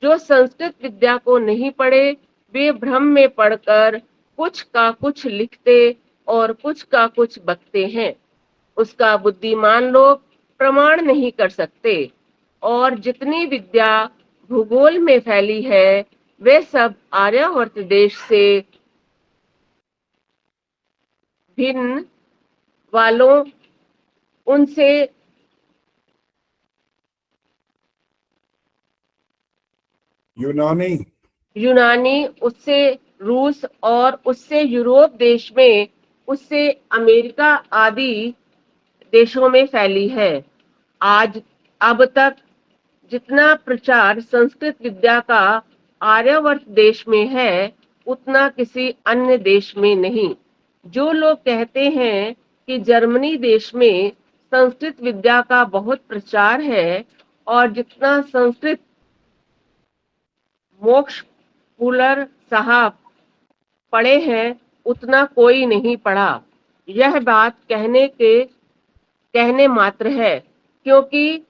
जो संस्कृत विद्या को नहीं पढ़े वे भ्रम में पढ़कर कुछ का कुछ लिखते और कुछ का कुछ बकते हैं, उसका बुद्धिमान लोग प्रमाण नहीं कर सकते। और जितनी विद्या भूगोल में फैली है वे सब आर्यावर्त देश से भिन्न वालों उनसे यूनानी उससे रूस और उससे यूरोप देश में, उससे अमेरिका आदि देशों में फैली है। आज अब तक जितना प्रचार संस्कृत विद्या का आर्यावर्त देश में है, उतना किसी अन्य देश में नहीं। जो लोग कहते हैं कि जर्मनी देश में संस्कृत विद्या का बहुत प्रचार है और जितना संस्कृत मोक्षपुलर साहब पढ़े हैं उतना कोई नहीं पढ़ा, यह बात कहने मात्र है, क्योंकि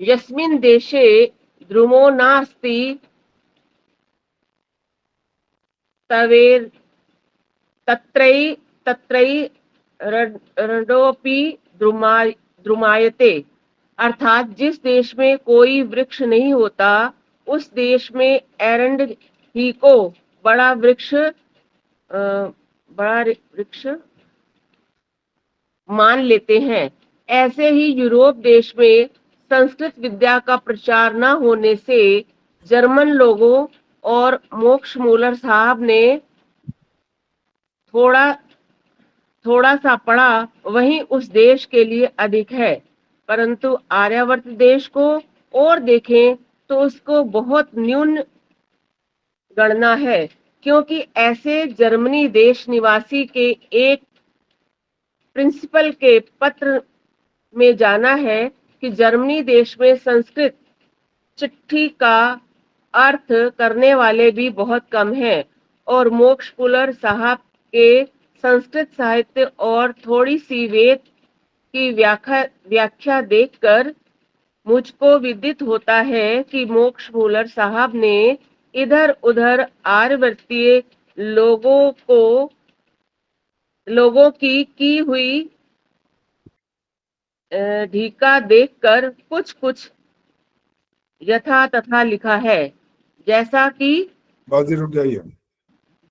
यस्मिन् देशे द्रुमो नास्ति तवेर तत्रै रडोपि द्रुमायते। अर्थात जिस देश में कोई वृक्ष नहीं होता, उस देश में एरंड ही को बड़ा वृक्ष मान लेते हैं। ऐसे ही यूरोप देश में संस्कृत विद्या का प्रचार न होने से जर्मन लोगों और मोक्षमूलर साहब ने थोड़ा सा पढ़ा, वही उस देश के लिए अधिक है। परंतु आर्यावर्त देश को और देखें तो उसको बहुत न्यून गणना है, क्योंकि ऐसे जर्मनी देश निवासी के एक प्रिंसिपल के पत्र में जाना है कि जर्मनी देश में संस्कृत चिट्ठी का अर्थ करने वाले भी बहुत कम हैं और मोक्षपुलर साहब के संस्कृत साहित्य और थोड़ी सी वेद की व्याख्या देखकर मुझको विदित होता है कि मोक्षपुलर साहब ने इधर उधर आर्यवर्तीय लोगों की हुई ढीका देखकर कुछ यथा तथा लिखा है, जैसा कि बाजी रुक जाइए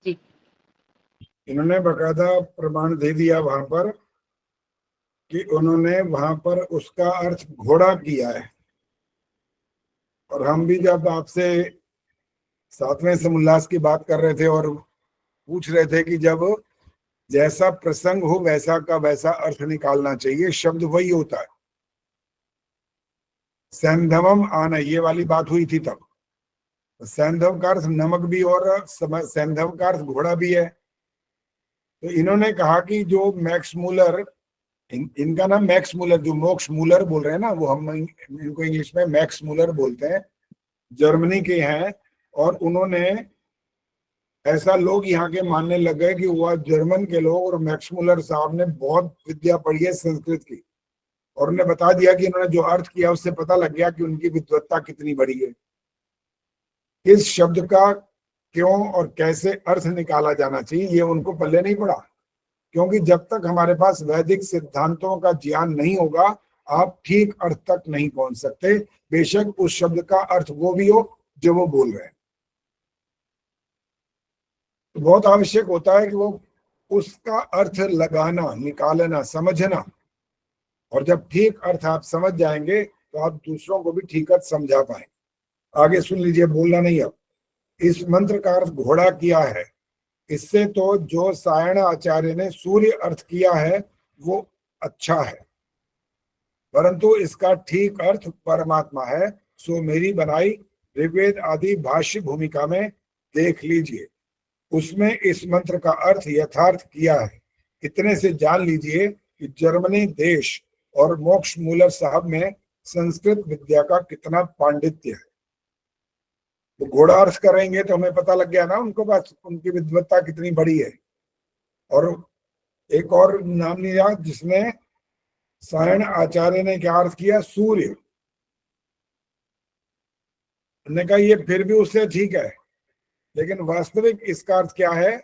जी। इन्होंने बकायदा प्रमाण दे दिया वहां पर कि उन्होंने वहां पर उसका अर्थ घोड़ा किया है। और हम भी जब आपसे 7वें समुल्लास की बात कर रहे थे और पूछ रहे थे कि जब जैसा प्रसंग हो वैसा का वैसा अर्थ निकालना चाहिए, शब्द वही होता है। सैंधवम आना, ये वाली बात हुई थी तब। सैंधव का अर्थ नमक भी और सैंधव का अर्थ घोड़ा भी है। तो इन्होंने कहा कि जो मैक्स मूलर, इनका नाम मैक्स मूलर, जो मोक्ष मूलर बोल रहे हैं ना, वो हम इनको इंग्लिश में मैक्स मूलर बोलते हैं, जर्मनी के हैं। और उन्होंने ऐसा लोग यहाँ के मानने लग गए कि वह जर्मन के लोग और मैक्स मूलर साहब ने बहुत विद्या पढ़ी है संस्कृत की, और उन्हें बता दिया कि इन्होंने जो अर्थ किया उससे पता लग गया कि उनकी विद्वत्ता कितनी बड़ी है। इस शब्द का क्यों और कैसे अर्थ निकाला जाना चाहिए ये उनको पल्ले नहीं पड़ा, क्योंकि जब तक हमारे पास वैदिक सिद्धांतों का ज्ञान नहीं होगा आप ठीक अर्थ तक नहीं पहुंच सकते, बेशक उस शब्द का अर्थ वो भी हो जो वो बोल रहे हैं। तो बहुत आवश्यक होता है कि वो उसका अर्थ लगाना, निकालना, समझना, और जब ठीक अर्थ आप समझ जाएंगे तो आप दूसरों को भी ठीक अर्थ समझा पाएंगे। आगे सुन लीजिए, बोलना नहीं। अब इस मंत्र का अर्थ घोड़ा किया है, इससे तो जो सायण आचार्य ने सूर्य अर्थ किया है वो अच्छा है, परंतु इसका ठीक अर्थ परमात्मा है। सो मेरी बनाई ऋग्वेद आदि भाष्य भूमिका में देख लीजिए, उसमें इस मंत्र का अर्थ यथार्थ किया है। इतने से जान लीजिए कि जर्मनी देश और मोक्ष मूलर साहब में संस्कृत विद्या का कितना पांडित्य है। तो घोड़ा अर्थ करेंगे तो हमें पता लग गया ना उनको पास उनकी विद्वत्ता कितनी बड़ी है। और एक और नाम लिया जिसने सायण आचार्य ने क्या अर्थ किया, सूर्य। ने कहा ये फिर भी उससे ठीक है, लेकिन वास्तविक इसका अर्थ क्या है,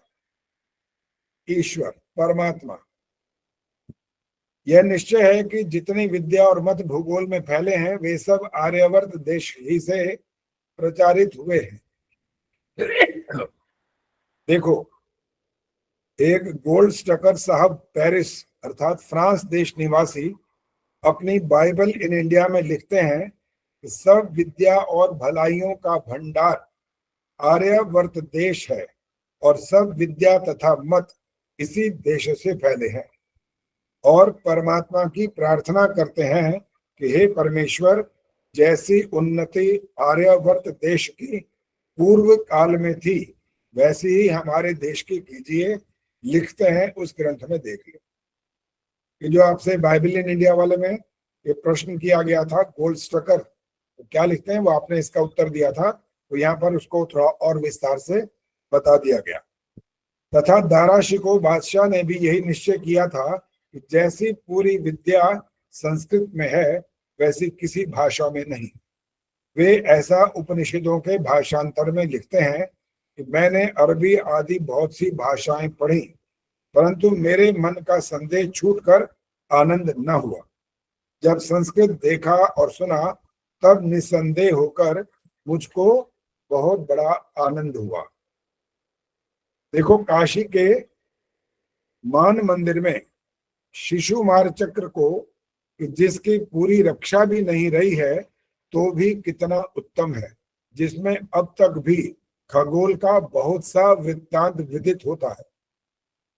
ईश्वर, परमात्मा। यह निश्चय है कि जितनी विद्या और मत भूगोल में फैले हैं वे सब आर्यावर्त देश ही से प्रचारित हुए हैं। देखो, एक गोल्ड स्टकर साहब पेरिस अर्थात फ्रांस देश निवासी अपनी बाइबल इन इंडिया में लिखते हैं कि सब विद्या और भलाइयों का भंडार आर्यावर्त देश है और सब विद्या तथा मत इसी देश से फैले हैं, और परमात्मा की प्रार्थना करते हैं कि हे परमेश्वर, जैसी उन्नति आर्यावर्त देश की पूर्व काल में थी वैसी ही हमारे देश की कीजिए। लिखते हैं उस ग्रंथ में, देख लो। ये जो आपसे बाइबल इन इंडिया वाले में ये प्रश्न किया गया था गोल्ड स्टकर, तो क्या लिखते हैं वो आपने इसका उत्तर दिया था, तो यहाँ पर उसको थोड़ा और विस्तार से बता दिया गया। तथा दाराशिको बादशाह ने भी यही निश्चय किया था कि जैसी पूरी विद्या संस्कृत में है वैसी किसी भाषा में नहीं। वे ऐसा उपनिषदों के भाषांतर में लिखते हैं कि मैंने अरबी आदि बहुत सी भाषाएं पढ़ी, परंतु मेरे मन का संदेह छूटकर आनंद न हुआ। जब संस्कृत देखा और सुना तब निसंदेह होकर मुझको बहुत बड़ा आनंद हुआ। देखो, काशी के मान मंदिर में शिशुमार चक्र को, कि जिसकी पूरी रक्षा भी नहीं रही है तो भी कितना उत्तम है, जिसमें अब तक भी खगोल का बहुत सा वृत्तांत विदित होता है।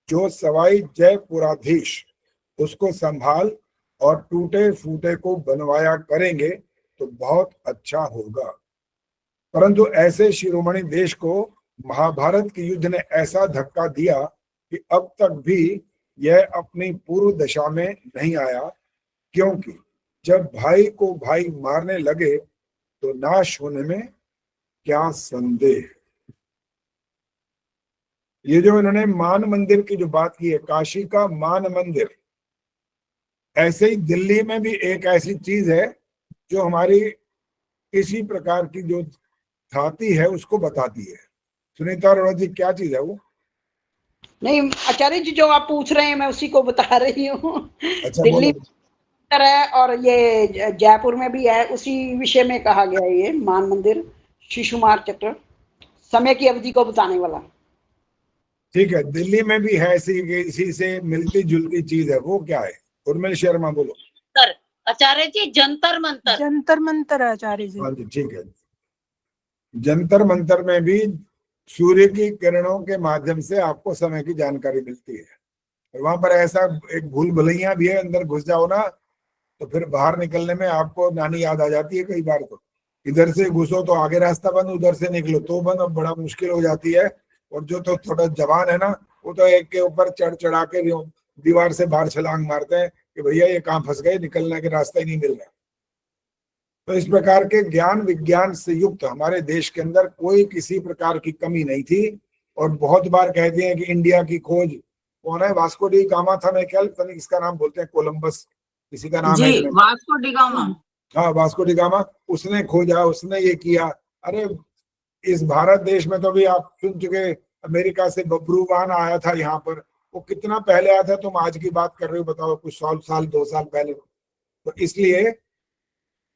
जो सवाई जयपुराधीश उसको संभाल और टूटे फूटे को बनवाया करेंगे तो बहुत अच्छा होगा। परंतु ऐसे शिरोमणि देश को महाभारत के युद्ध ने ऐसा धक्का दिया कि अब तक भी यह अपनी पूर्व दशा में नहीं आया, क्योंकि जब भाई को भाई मारने लगे तो नाश होने में क्या संदेह। ये जो इन्होंने मान मंदिर की जो बात की है, काशी का मान मंदिर, ऐसे ही दिल्ली में भी एक ऐसी चीज है जो हमारी इसी प्रकार की जो ख्याति है उसको बताती है। सुनीता अरोड़ा जी, क्या चीज है वो? नहीं आचार्य जी, जो आप पूछ रहे हैं मैं उसी को बता रही हूँ। अच्छा, दिल्ली है और ये जयपुर में भी है, उसी विषय में कहा गया है। ये मान मंदिर शिशुमार चक्र समय की अवधि को बताने वाला। ठीक है, दिल्ली में भी है इसी से मिलती जुलती चीज है, वो क्या है? उर्मिल शर्मा बोलो। सर आचार्य जी, जंतर मंतर। जंतर मंतर आचार्य जी। हाँ जी, ठीक है। जंतर मंतर में भी सूर्य की किरणों के माध्यम से आपको समय की जानकारी मिलती है। और वहां पर ऐसा एक भूल भुलैया भी है, अंदर घुस जाओ ना तो फिर बाहर निकलने में आपको नानी याद आ जाती है कई बार। तो इधर से घुसो तो आगे रास्ता बंद, उधर से निकलो तो बंद, अब बड़ा मुश्किल हो जाती है। और जो तो थोड़ा जवान है ना, वो तो एक के ऊपर चढ़ चढ़ा के दीवार से बाहर छलांग मारते हैं कि भैया ये कहाँ फंस गए, निकलने के रास्ता ही नहीं मिल रहा। तो इस प्रकार के ज्ञान विज्ञान से युक्त हमारे देश के अंदर कोई किसी प्रकार की कमी नहीं थी। और बहुत बार कहते हैं कि इंडिया की खोज कौन है? वास्को डी गामा था, मैं क्या पता नहीं किसका नाम बोलते हैं, कोलंबस किसी का नाम है। Vasco D gamma. हाँ, वास्को डी गामा, उसने खोजा, उसने ये किया। अरे इस भारत देश में तो भी आप सुन चुके, अमेरिका से बब्रुवान आया था यहाँ पर, वो कितना पहले आया था, तुम आज की बात कर रहे हो, बताओ, कुछ 100 साल 2 साल पहले। तो इसलिए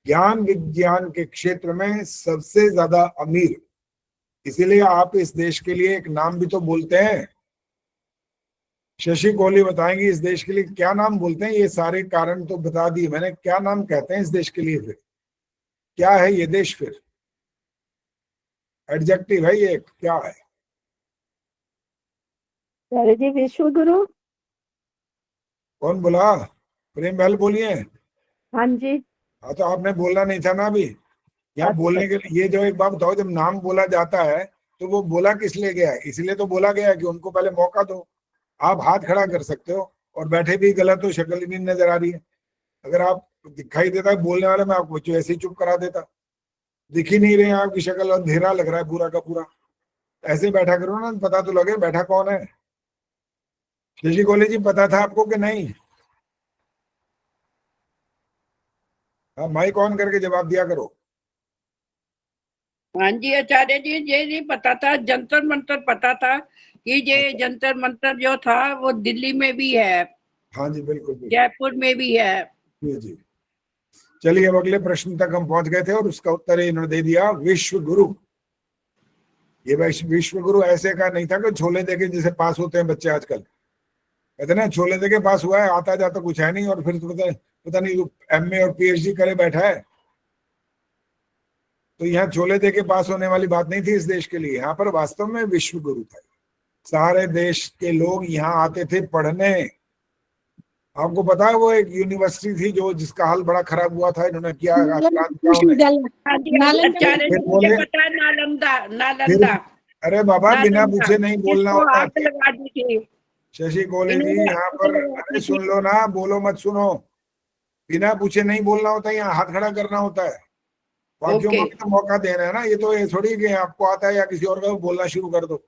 ज्ञान विज्ञान के क्षेत्र में सबसे ज्यादा अमीर, इसीलिए आप इस देश के लिए एक नाम भी तो बोलते हैं। शशि कोहली बताएंगे इस देश के लिए क्या नाम बोलते हैं। ये सारे कारण तो बता दिए मैंने, क्या नाम कहते हैं इस देश के लिए? फिर क्या है ये देश? फिर एडजेक्टिव है ये, क्या है? अरे जी, विश्व गुरु। कौन बोला? प्रेम बहल बोलिए। हाँ जी। हाँ, तो आपने बोलना नहीं था ना अभी यहाँ। अच्छा। बोलने के लिए ये जो एक बात बताओ, जब नाम बोला जाता है तो वो बोला किस लिए गया है? इसलिए तो बोला गया है कि उनको पहले मौका दो। आप हाथ खड़ा कर सकते हो और बैठे भी गलत हो, शक्ल ही नहीं नजर आ रही है। अगर आप दिखाई देता है बोलने वाले, मैं आपको ऐसे ही चुप करा देता। दिख ही नहीं रहे हैं आपकी शक्ल, अंधेरा लग रहा है पूरा का पूरा, ऐसे बैठा करो ना, पता तो लगे बैठा कौन है। शशि कोहली जी, पता था आपको कि नहीं? हाँ, माइक ऑन करके जवाब दिया करो। हाँ जी आचार्य जी, ये नहीं पता था, जंतर मंतर पता था कि ये जंतर मंतर जो था वो दिल्ली में भी है। हाँ जी, बिल्कुल, बिल्कुल। जयपुर में भी है। जी जी। चलिए, अब अगले प्रश्न तक हम पहुंच गए थे और उसका उत्तर इन्होंने दे दिया, विश्व गुरु। ये विश्व गुरु ऐसे का नहीं था कि छोले देके जैसे पास होते हैं बच्चे आजकल, कहते ना छोले देके पास हुआ है, आता जाता कुछ है नहीं, और फिर तो पता नहीं MA और PhD करे बैठा है। तो यहाँ छोले देके पास होने वाली बात नहीं थी इस देश के लिए, यहाँ पर वास्तव में विश्व गुरु था। सारे देश के लोग यहाँ आते थे पढ़ने। आपको पता है वो एक यूनिवर्सिटी थी जो जिसका हाल बड़ा खराब हुआ था, इन्होंने किया क्रांतिकारियों ने। हाँ जी, आचार्य फिर जी मुझे बोले, पता है, नालंदा फिर नालंदा अरे बाबा बिना नालंदा पूछे नहीं बोलना जिसको होता। आग लगा दी थी शशि कोले जी इन्होंने, यहाँ आग पर, लगा अरे दी सुन थी। लो ना, बोलो मत, सुनो। बिना पूछे नहीं बोलना होता, यहाँ हाथ खड़ा करना होता है। बाकियों ओके, को भी तो मौका देना है ना, ये तो ये थोड़ी कि आपको आता है या किसी और का बोलना शुरू कर दो।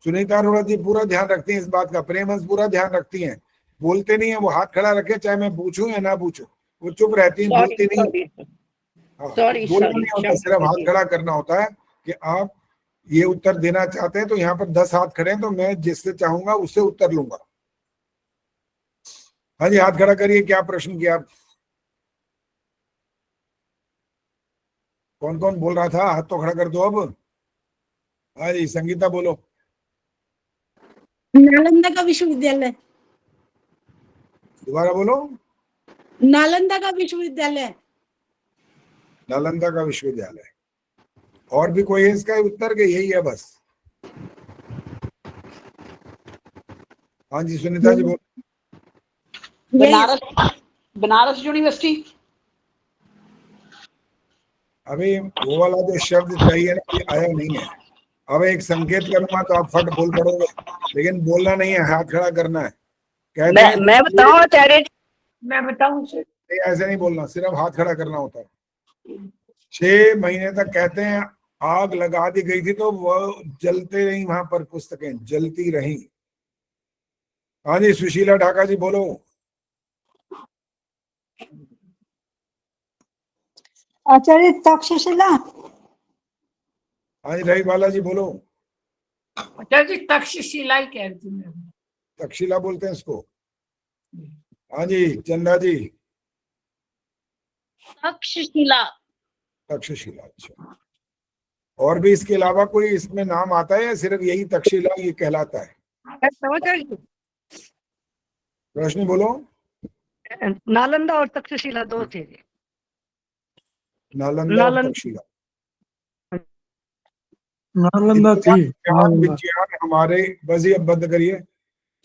सुनीता अरोड़ा जी पूरा ध्यान रखती हैं इस बात का, प्रेम हंस पूरा ध्यान रखती हैं, बोलते नहीं है वो, हाथ खड़ा रखे चाहे मैं पूछूं या ना पूछूं, वो चुप रहती हैं, सॉरी बोलती नहीं। सॉरी हाँ, सॉरी बोलना सॉरी, नहीं होता, क्षमा सिर्फ हाथ करिए। खड़ा करना होता है कि आप ये उत्तर देना चाहते हैं तो यहाँ पर 10 हाथ खड़े हैं, तो मैं जिससे चाहूंगा उससे उत्तर लूंगा। हाँ जी, हाथ खड़ा करिए, क्या प्रश्न किया आप? कौन कौन बोल रहा था? हाथ तो खड़ा कर दो अब। हाँ जी, संगीता बोलो। नालंदा का विश्वविद्यालय। दोबारा बोलो। नालंदा का विश्वविद्यालय। नालंदा का विश्वविद्यालय। और भी कोई है इसका उत्तर के यही है बस? हाँ जी सुनीता जी बोलो। बनारस, बनारस यूनिवर्सिटी। अभी वो वाला जो शब्द चाहिए ना ये आया नहीं है। अब एक संकेत करूंगा तो आप फट बोल पड़ोगे, लेकिन बोलना नहीं है, हाथ खड़ा करना है। कहते हैं मैं बताऊं आचार्य जी? मैं बताऊं सर? नहीं, ऐसे नहीं बोलना, सिर्फ हाथ खड़ा करना होता है। 6 महीने तक कहते हैं आग लगा दी गई थी तो वो जलते रही, वहां पर पुस्तकें जलती रही। हाँ जी सुशीला ढाका जी बोलो। आचार्य तक्षशिला। हाँ जी रही बालाजी बोलो। आचार्य जी तक्षशिला ही कह रही मैं। तक्षशिला बोलते हैं इसको। हाँ जी चंदा जी। तक्षशिला। तक्षशिला, अच्छा। और भी इसके अलावा कोई इसमें नाम आता है या सिर्फ यही तक्षशिला ये कहलाता है? रोशनी बोलो। नालंदा और तक्षशिला दो थे। नालंदा और तक्षशिला। नालंदा थी। ज्ञान विज्ञान हमारे, बस ये अब बंद करिए।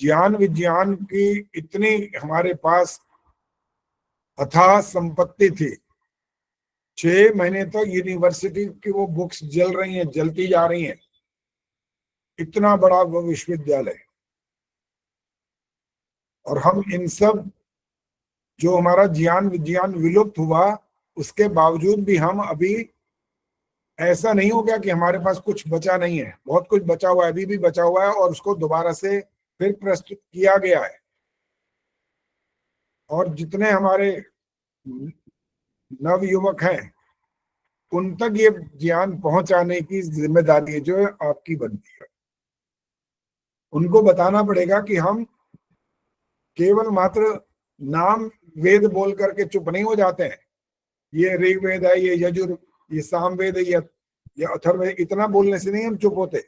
ज्ञान विज्ञान की इतनी हमारे पास अथाह संपत्ति थी, 6 महीने तक यूनिवर्सिटी की वो बुक्स जल रही हैं, जलती जा रही हैं। इतना बड़ा वो विश्वविद्यालय, और हम इन सब जो हमारा ज्ञान विज्ञान विलुप्त हुआ उसके बावजूद भी हम अभी, ऐसा नहीं हो गया कि हमारे पास कुछ बचा नहीं है, बहुत कुछ बचा हुआ है, अभी भी बचा हुआ है, और उसको दोबारा से फिर प्रस्तुत किया गया है। और जितने हमारे नव युवक हैं उन तक ये ज्ञान पहुंचाने की जिम्मेदारी है जो आपकी बनती है। उनको बताना पड़ेगा कि हम केवल मात्र नाम वेद बोल करके चुप नहीं हो जाते हैं। ये ऋग्वेद है, ये यजुर, ये सामवेद है, ये अथर्ववेद, इतना बोलने से नहीं हम चुप होते।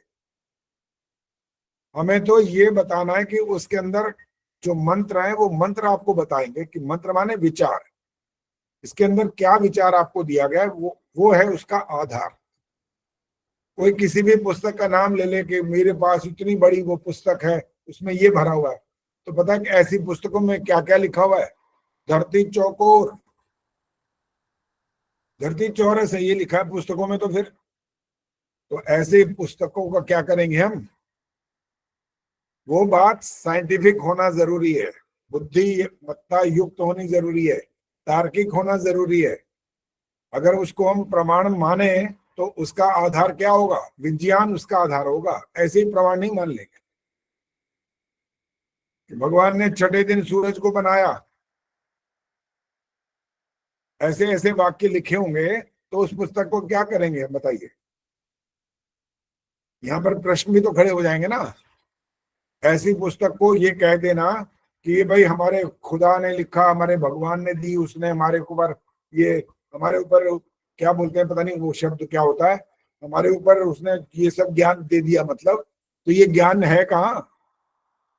हमें तो ये बताना है कि उसके अंदर जो मंत्र है वो मंत्र आपको बताएंगे कि मंत्र माने विचार, इसके अंदर क्या विचार आपको दिया गया है, वो है उसका आधार। कोई किसी भी पुस्तक का नाम ले ले कि मेरे पास इतनी बड़ी वो पुस्तक है उसमें ये भरा हुआ है, तो पता है कि ऐसी पुस्तकों में क्या क्या लिखा हुआ है? धरती चौकोर, धरती चौरस है, ये लिखा है पुस्तकों में। तो फिर तो ऐसे पुस्तकों का क्या करेंगे हम? वो बात साइंटिफिक होना जरूरी है, बुद्धिमत्ता युक्त होनी जरूरी है, तार्किक होना जरूरी है। अगर उसको हम प्रमाण माने तो उसका आधार क्या होगा? विज्ञान उसका आधार होगा। ऐसे ही प्रमाण नहीं मान लेंगे। भगवान ने छठे दिन सूरज को बनाया, ऐसे ऐसे वाक्य लिखे होंगे तो उस पुस्तक को क्या करेंगे बताइए? यहाँ पर प्रश्न भी तो खड़े हो जाएंगे ना। ऐसी पुस्तक को ये कह देना कि ये भाई हमारे खुदा ने लिखा, हमारे भगवान ने दी, उसने हमारे ऊपर ये, हमारे ऊपर क्या बोलते हैं पता नहीं वो शब्द क्या होता है, हमारे ऊपर उसने ये सब ज्ञान दे दिया, मतलब तो ये ज्ञान है कहाँ?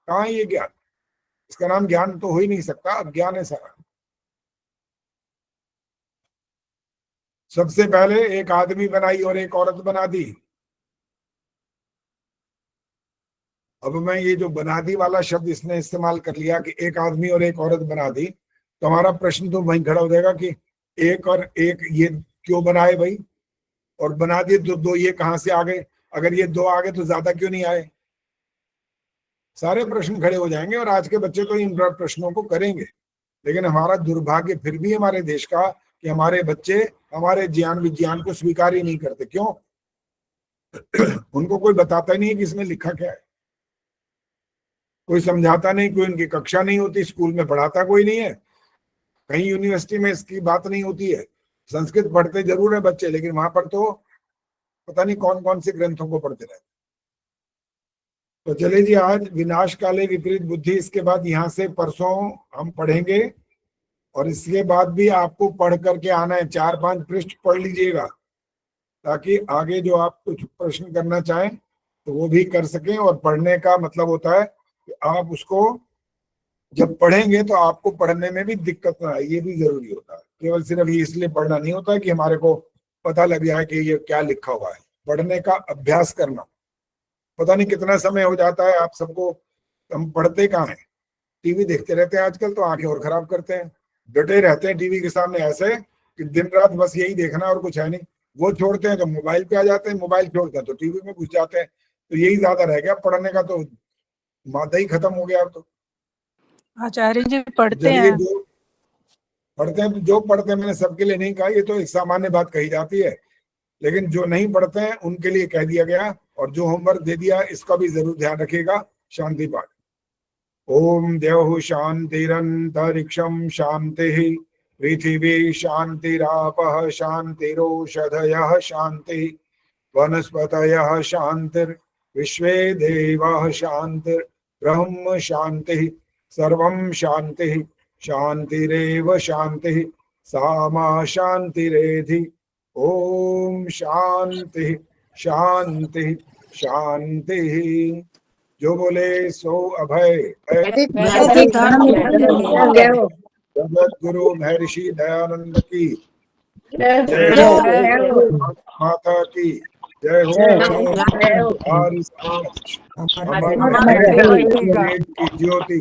कहाँ ये ज्ञान? इसका नाम ज्ञान तो हो ही नहीं सकता, अज्ञान है सारा। सबसे पहले एक आदमी बनाई और एक औरत बना दी, अब मैं ये जो बनादी वाला शब्द इसने इस्तेमाल कर लिया कि एक आदमी और एक औरत बना दी, तो हमारा प्रश्न तो वहीं खड़ा हो जाएगा कि एक और एक ये क्यों बनाए भाई, और बना दिए तो दो ये कहां से आ गए, अगर ये दो आ गए तो ज्यादा क्यों नहीं आए, सारे प्रश्न खड़े हो जाएंगे। और आज के बच्चे तो इन प्रश्नों को करेंगे, लेकिन हमारा दुर्भाग्य फिर भी हमारे देश का कि हमारे बच्चे हमारे ज्ञान विज्ञान को स्वीकार ही नहीं करते। क्यों? उनको कोई बताता ही नहीं कि इसमें लिखा क्या है, कोई समझाता नहीं, कोई उनकी कक्षा नहीं होती, स्कूल में पढ़ाता कोई नहीं है, कहीं यूनिवर्सिटी में इसकी बात नहीं होती है। संस्कृत पढ़ते जरूर है बच्चे, लेकिन वहां पर तो पता नहीं कौन कौन से ग्रंथों को पढ़ते रहते। तो चलिए जी, आज विनाश काले विपरीत बुद्धि, इसके बाद यहाँ से परसों हम पढ़ेंगे, और इसके बाद भी आपको पढ़ करके आना है, 4-5 पृष्ठ पढ़ लीजिएगा, ताकि आगे जो आप कुछ प्रश्न करना चाहें तो वो भी कर सकें। और पढ़ने का मतलब होता है कि आप उसको जब पढ़ेंगे तो आपको पढ़ने में भी दिक्कत ना आए, ये भी जरूरी होता है। केवल सिर्फ ये इसलिए पढ़ना नहीं होता है कि हमारे को पता लग जाए कि ये क्या लिखा हुआ है, पढ़ने का अभ्यास करना। पता नहीं कितना समय हो जाता है आप सबको, हम पढ़ते कहाँ हैं, टीवी देखते रहते हैं आजकल, तो आंखें और खराब करते हैं, डटे रहते हैं टीवी के सामने ऐसे कि दिन रात बस यही देखना और कुछ है नहीं। वो छोड़ते हैं तो मोबाइल पे आ जाते हैं, मोबाइल छोड़ते हैं तो टीवी में घुस जाते हैं, तो यही ज्यादा रह गया। पढ़ने का तो मादा ही खत्म हो गया अब तो। आचार्य जी पढ़ते हैं, जो पढ़ते हैं, जो पढ़ते हैं, मैंने सबके लिए नहीं कहा, ये तो एक सामान्य बात कही जाती है, लेकिन जो नहीं पढ़ते हैं उनके लिए कह दिया गया। और जो होमवर्क दे दिया इसका भी जरूर ध्यान रखिएगा। शांति पाठ। ओम देव शांतिरंतरिक्षम शांति, पृथिवी शांतिरापः शांतिरोषधयः शांति, वनस्पतयः शांतिर, विश्वे देवाः शांतिर, ब्रह्म शांति, सर्वं शांति, शांतिरेव शांति, सा मा शांतिरेधि। ओम शांति शांति शांति। जो बोले सो अभय। जगत गुरु महर्षि दयानंद की जय, माता की जय हो। की ज्योति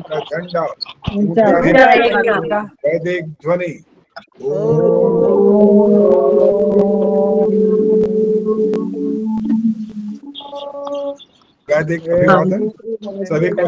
का झंडा वैदिक ध्वनि। वैदिक अभिवादन सभी को